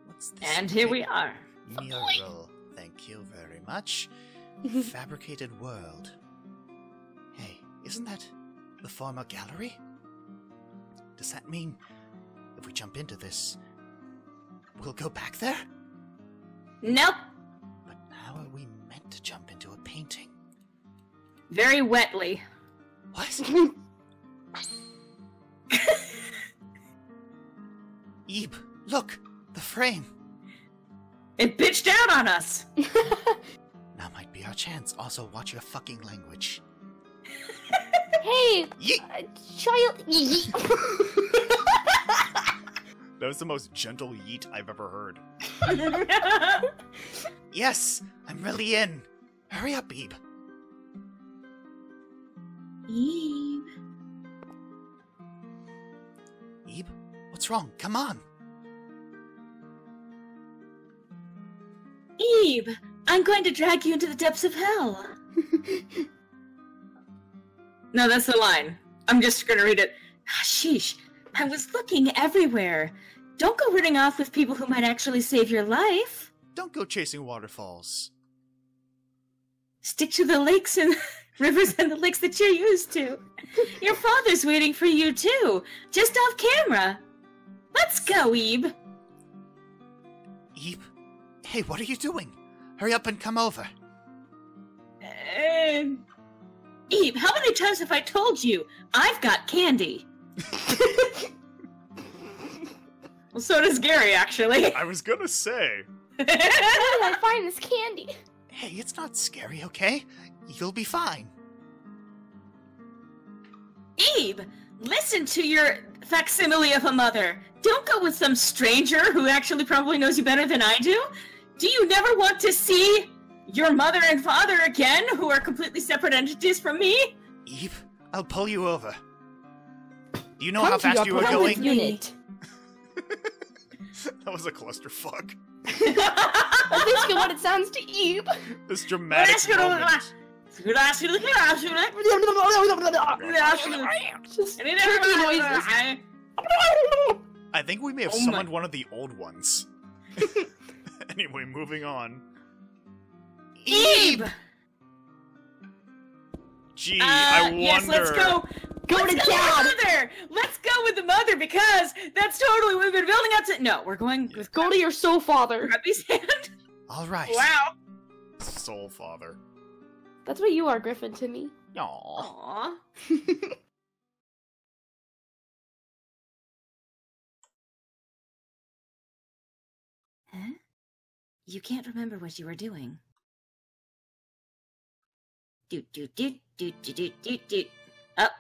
What's this? And here we are. Mural. Thank you very much. Fabricated world. Hey, isn't that the former gallery? Does that mean if we jump into this, we'll go back there? Nope. But how are we meant to jump into a painting? Very wetly. What? Ebe, look! The frame! It bitched out on us. Now might be our chance. Also, watch your fucking language. Hey, Yeet! child. That was the most gentle yeet I've ever heard. Yes! I'm really in! Hurry up, Ebe! Eve. Ebe? What's wrong? Come on! Eve, I'm going to drag you into the depths of hell. No, that's the line. I'm just gonna read it. Sheesh, I was looking everywhere. Don't go running off with people who might actually save your life. Don't go chasing waterfalls. Stick to the lakes and rivers and the lakes that you're used to. Your father's waiting for you too, just off camera. Let's go, Ebe. Ebe? Hey, what are you doing? Hurry up and come over. Ebe, how many times have I told you I've got candy? Well, so does Gary, actually. I was gonna say. Where did I find this candy? Hey, it's not scary, okay? You'll be fine. Ebe, listen to your facsimile of a mother. Don't go with some stranger who actually probably knows you better than I do. Do you never want to see your mother and father again, who are completely separate entities from me? Ebe, I'll pull you over. Do you know Come how to fast your you were permanent going? unit. That was a clusterfuck. That's basically what it sounds to Ebe. This dramatic moment. Just turkey noises. I think we may have summoned one of the old ones. Anyway, moving on. Eve! Gee, I wonder... Yes, let's go! Go to Dad! Mother! Let's go with the mother, because that's totally what we've been building up to... No, we're going with... Go to your soul father. Grubby's hand? All right. Wow. Soul father. That's what you are, Griffin, to me. Aww. Aww. Huh? You can't remember what you were doing. Up.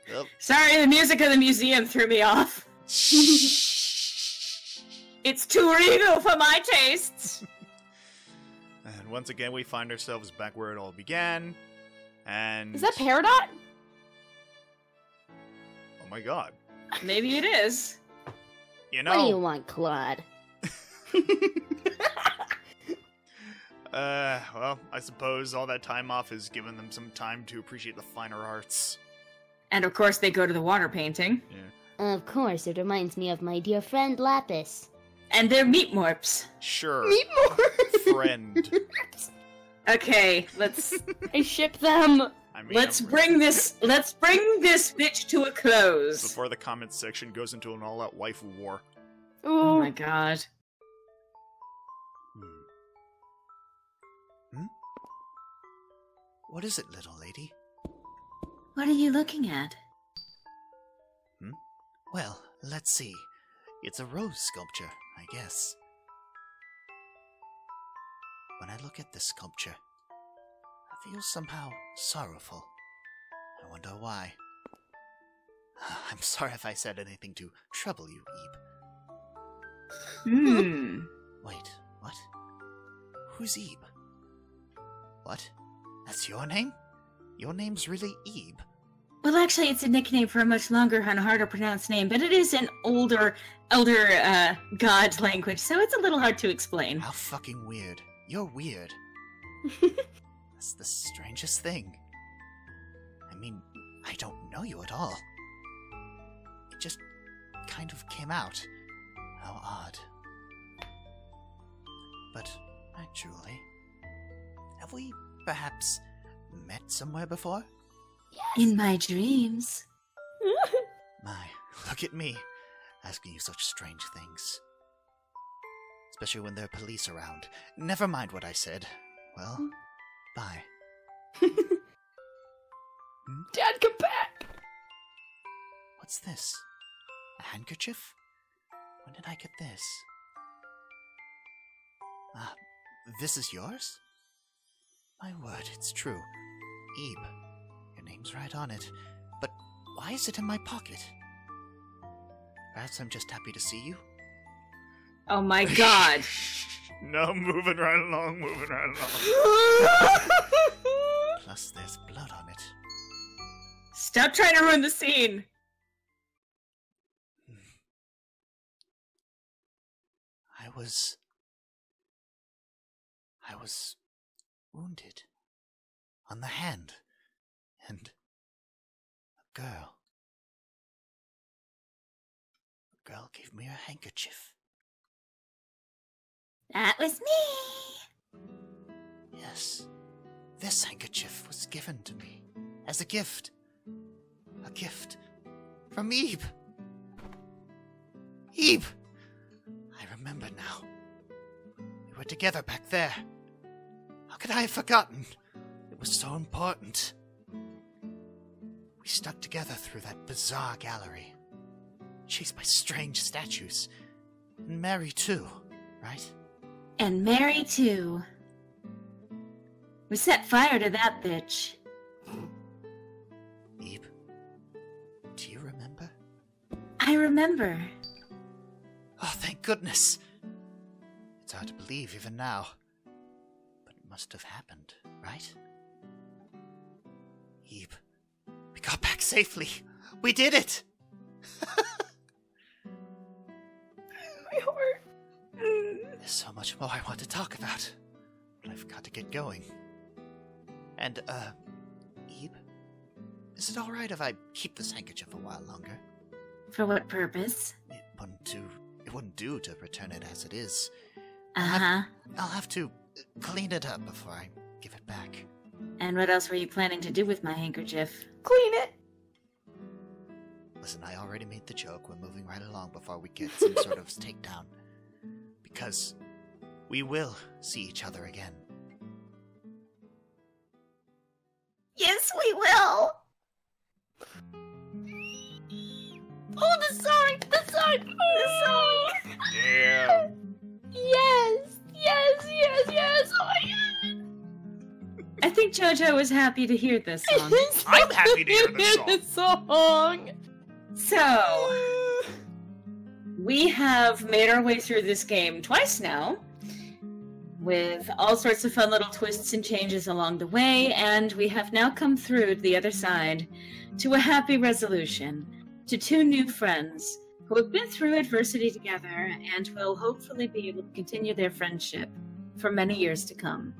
Yep. Sorry, the music of the museum threw me off. It's too regal for my tastes. And once again, we find ourselves back where it all began. And... Is that Peridot? Oh my god. Maybe it is. You know... What do you want, Claude? Well, I suppose all that time off has given them some time to appreciate the finer arts. And of course they go to the water painting. Yeah. Of course, it reminds me of my dear friend Lapis. And they're meat morps. Sure. Meat more! Friend. Okay, let's I ship them! I mean, let's bring this bitch to a close. Before the comments section goes into an all-out waifu war. Oh Ooh. my god. What is it, little lady? What are you looking at? Well, let's see. It's a rose sculpture, I guess. When I look at this sculpture, I feel somehow sorrowful. I wonder why. I'm sorry if I said anything to trouble you, Ebe. Wait, what? Who's Ebe? What? That's your name? Your name's really Ebe? Well, actually, it's a nickname for a much longer and harder pronounced name, but it is an elder god language, so it's a little hard to explain. How fucking weird. You're weird. That's the strangest thing. I mean, I don't know you at all. It just kind of came out. How odd. But, Julie, have we perhaps met somewhere before? In my dreams. My, look at me, asking you such strange things. Especially when there are police around. Never mind what I said. Well, bye. Dad, come back! What's this? A handkerchief? When did I get this? Ah, this is yours? My word, it's true. Ebe. Your name's right on it. But why is it in my pocket? Perhaps I'm just happy to see you? Oh my god. No, moving right along. Plus there's blood on it. Stop trying to ruin the scene. I was wounded on the hand, and a girl gave me a handkerchief. That was me. Yes, this handkerchief was given to me as a gift. A gift from Ebe. Ebe! I remember now. We were together back there. How could I have forgotten? It was so important. We stuck together through that bizarre gallery, chased by strange statues. And Mary too, right? And Mary too. We set fire to that bitch. Ebe, do you remember? I remember. Oh, thank goodness. It's hard to believe even now. But it must have happened, right? Ebe, we got back safely. We did it! My heart. There's so much more I want to talk about, but I've got to get going. And, Ebe, is it alright if I keep this handkerchief a while longer? For what purpose? It wouldn't do to return it as it is. Uh-huh. I'll have to clean it up before I give it back. And what else were you planning to do with my handkerchief? Clean it. Listen, I already made the joke. We're moving right along before we get some sort of takedown. Because we will see each other again. Yes, we will. Oh, the song! The song! The song! Yeah. Yes! Yes, yes, yes! Oh my god! I think JoJo was happy to hear this song. I'm happy to hear this song. song. So, we have made our way through this game twice now, with all sorts of fun little twists and changes along the way, and we have now come through to the other side to a happy resolution, to two new friends who have been through adversity together and will hopefully be able to continue their friendship for many years to come.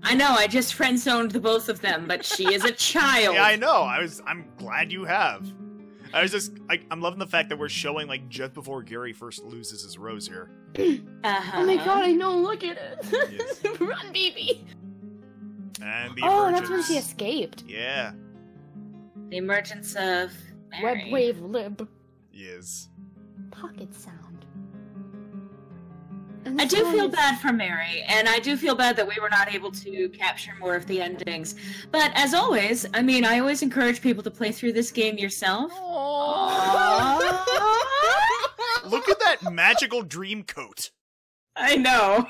I know, I just friend-zoned the both of them, but she is a child. Yeah, I know. I'm glad you have. I'm loving the fact that we're showing, like, just before Gary first loses his rose here. Uh-huh. Oh my god, I know, look at it. Yes. Run, baby. And the Oh, emergence. that's when she escaped. Yeah. The emergence of Mary. Web wave lib. Yes. Pocket sound. I do feel bad for Mary, and I do feel bad that we were not able to capture more of the endings. But as always, I mean, I always encourage people to play through this game yourself. Look at that magical dream coat. I know.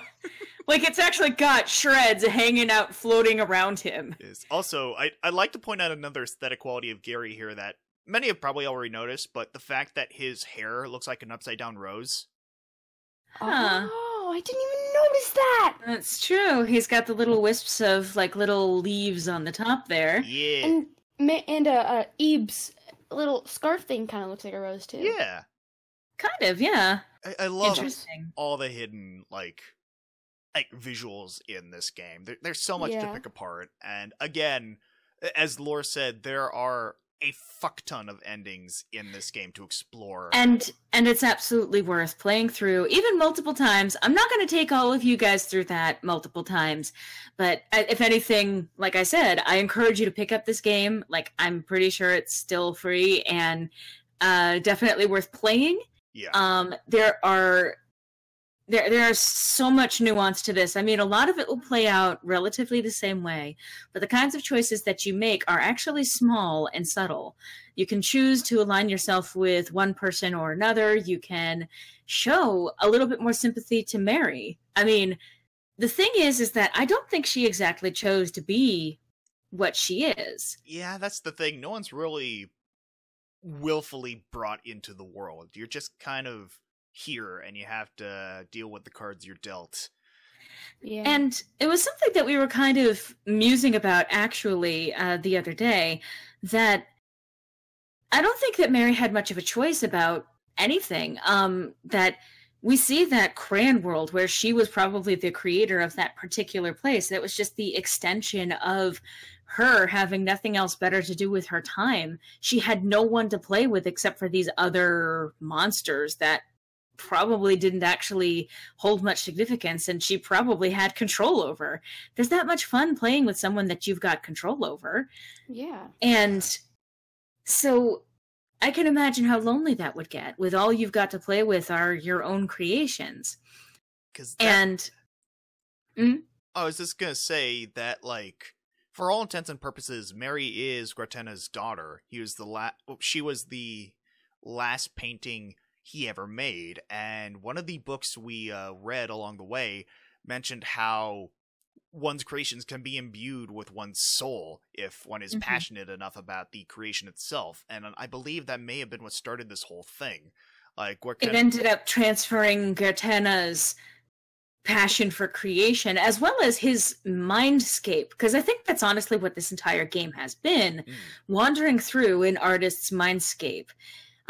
Like, it's actually got shreds hanging out, floating around him. Yes. Also, I'd like to point out another aesthetic quality of Gary here that many have probably already noticed, but the fact that his hair looks like an upside-down rose. Huh. Oh, I didn't even notice that. That's true. He's got the little wisps of, like, little leaves on the top there. Yeah. And Ebe's little scarf thing kind of looks like a rose too. Yeah. Kind of, yeah. I love Interesting. all the hidden, like visuals in this game. There's so much to pick apart. And again, as Laura said, there are a fuck ton of endings in this game to explore. And it's absolutely worth playing through, even multiple times. I'm not going to take all of you guys through that multiple times, but if anything, like I said, I encourage you to pick up this game. Like, I'm pretty sure it's still free and definitely worth playing. Yeah. There's so much nuance to this. I mean, a lot of it will play out relatively the same way, but the kinds of choices that you make are actually small and subtle. You can choose to align yourself with one person or another. You can show a little bit more sympathy to Mary. I mean, the thing is that I don't think she exactly chose to be what she is. Yeah, that's the thing. No one's really willfully brought into the world. You're just kind of here and you have to deal with the cards you're dealt. Yeah. And it was something that we were kind of musing about actually the other day, that I don't think that Mary had much of a choice about anything. That we see that Cran world where she was probably the creator of that particular place. That was just the extension of her having nothing else better to do with her time. She had no one to play with except for these other monsters that probably didn't actually hold much significance, and she probably had control over. There's that much fun playing with someone that you've got control over. Yeah. And so I can imagine how lonely that would get, with all you've got to play with are your own creations. I was just gonna say that, like, for all intents and purposes, Mary is Gratena's daughter. She was the last painting he ever made, and one of the books we read along the way mentioned how one's creations can be imbued with one's soul if one is passionate enough about the creation itself, and I believe that may have been what started this whole thing. Like, it ended up transferring Gratena's passion for creation as well as his mindscape, because I think that's honestly what this entire game has been, wandering through an artist's mindscape.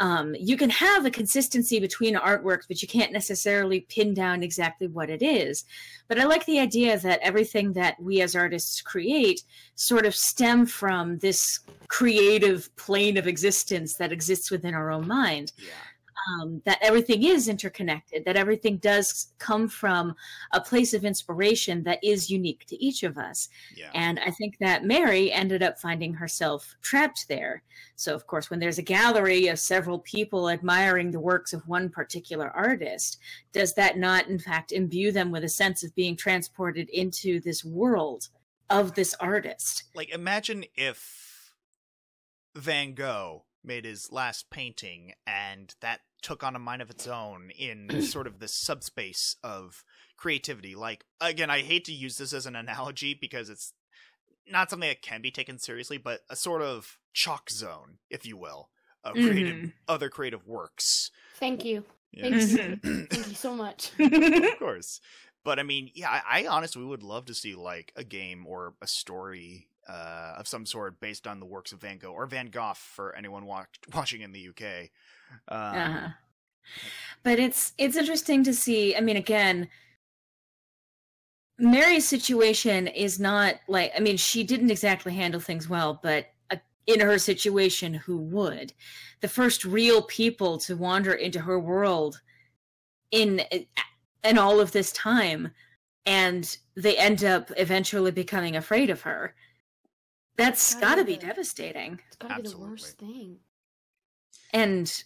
You can have a consistency between artworks, but you can't necessarily pin down exactly what it is. But I like the idea that everything that we as artists create sort of stem from this creative plane of existence that exists within our own mind. Yeah. That everything is interconnected, that everything does come from a place of inspiration that is unique to each of us. Yeah. And I think that Mary ended up finding herself trapped there. So, of course, when there's a gallery of several people admiring the works of one particular artist, does that not, in fact, imbue them with a sense of being transported into this world of this artist? Like, imagine if Van Gogh made his last painting and that took on a mind of its own in sort of the subspace of creativity. Like, again, I hate to use this as an analogy because it's not something that can be taken seriously, but a sort of chalk zone, if you will, of other creative works. Thank you. Yeah. Thank you so much. Of course. But I mean, yeah, I honestly would love to see like a game or a story of some sort based on the works of Van Gogh or Van Gogh for anyone watching in the UK. But it's interesting to see. I mean, again, Mary's situation is not like, I mean, she didn't exactly handle things well, but in her situation, who would? The first real people to wander into her world in all of this time, and they end up eventually becoming afraid of her. That's gotta be devastating. It's gotta be the worst thing. And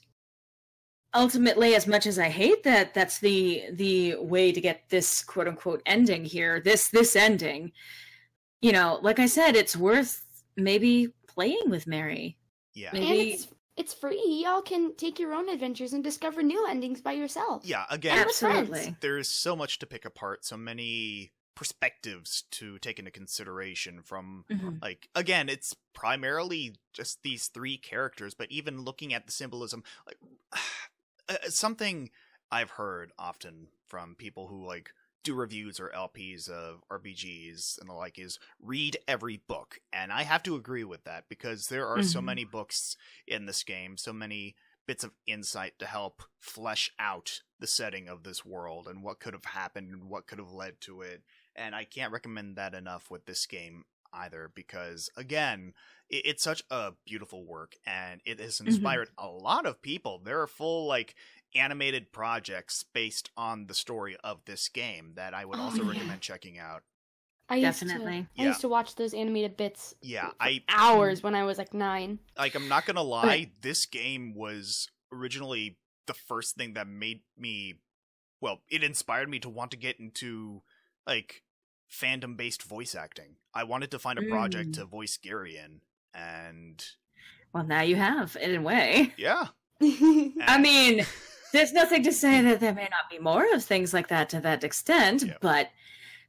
ultimately, as much as I hate that, that's the way to get this quote unquote ending here. This ending, you know, like I said, it's worth maybe playing with Mary. Yeah. Maybe... And it's free. Y'all can take your own adventures and discover new endings by yourself. Yeah, again, absolutely. There's so much to pick apart, so many perspectives to take into consideration from, like, again, it's primarily just these three characters, but even looking at the symbolism, like, something I've heard often from people who, like, do reviews or LPs of RPGs and the like is read every book. And I have to agree with that because there are so many books in this game, so many bits of insight to help flesh out the setting of this world and what could have happened and what could have led to it. And I can't recommend that enough with this game either because, again, it's such a beautiful work and it has inspired a lot of people. There are full, like, animated projects based on the story of this game that I would also recommend checking out. I used to watch those animated bits for hours when I was like 9. Like, I'm not gonna lie, this game was originally the first thing that made me, well, it inspired me to want to get into, like, fandom-based voice acting. I wanted to find a project to voice Gary in, and... Well, now you have, in a way. Yeah. I mean... There's nothing to say that there may not be more of things like that to that extent, but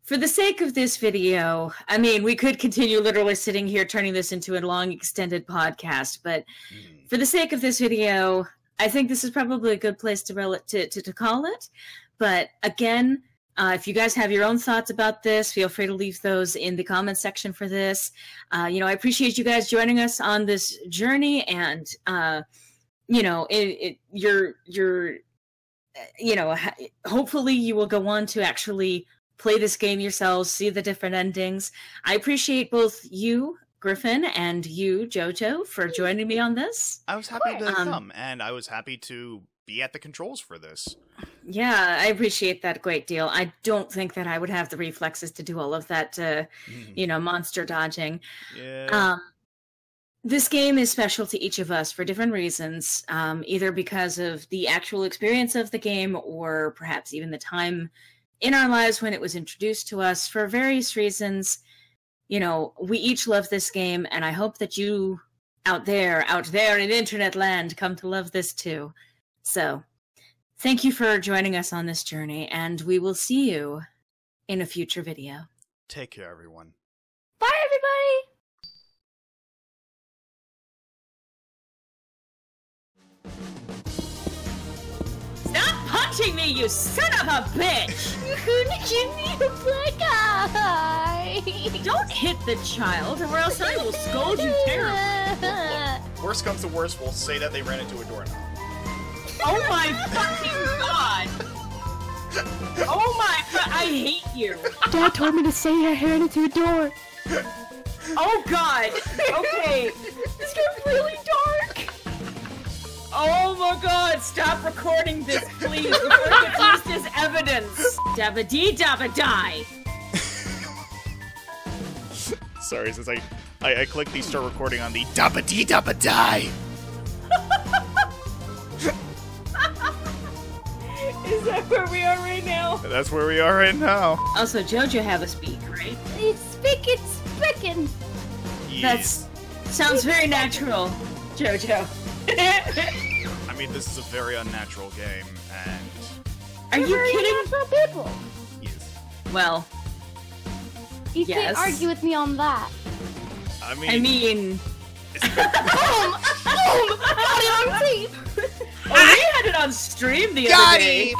for the sake of this video, I mean, we could continue literally sitting here turning this into a long extended podcast, but for the sake of this video, I think this is probably a good place to call it. But again, if you guys have your own thoughts about this, feel free to leave those in the comments section for this. You know, I appreciate you guys joining us on this journey, and you know, you're, you know, hopefully you will go on to actually play this game yourselves, see the different endings. I appreciate both you, Griffin, and you, JoJo, for joining me on this. I was happy to come, and I was happy to be at the controls for this. Yeah, I appreciate that a great deal. I don't think that I would have the reflexes to do all of that, you know, monster dodging. Yeah. This game is special to each of us for different reasons, either because of the actual experience of the game or perhaps even the time in our lives when it was introduced to us. For various reasons, you know, we each love this game, and I hope that you out there in internet land come to love this too. So, thank you for joining us on this journey, and we will see you in a future video. Take care, everyone. Bye, everybody! Stop punching me, you son of a bitch! You're gonna give me a black eye! Don't hit the child, or else I will scold you terribly. Worst comes to worst, we'll say that they ran into a doorknob. Oh my fucking god! Oh my I hate you! Dad told me to say I headed to the door. Oh god! Okay! It's getting really dark. Oh my god! Stop recording this, please, before it gets used as evidence! Dabba-dee-dabba-die! Sorry, since I clicked the start recording on the dabba-dee-dabba-die. Is that where we are right now? That's where we are right now. Also, JoJo have a speak, right? It's speaking. Yes. Sounds very natural, JoJo. I mean, this is a very unnatural game, and... Are you kidding? Natural people. Yes. Well, You Yes. can't argue with me on that. I mean... I mean... Boom! Got it on tape! Oh, we had it on stream the Got other day. him!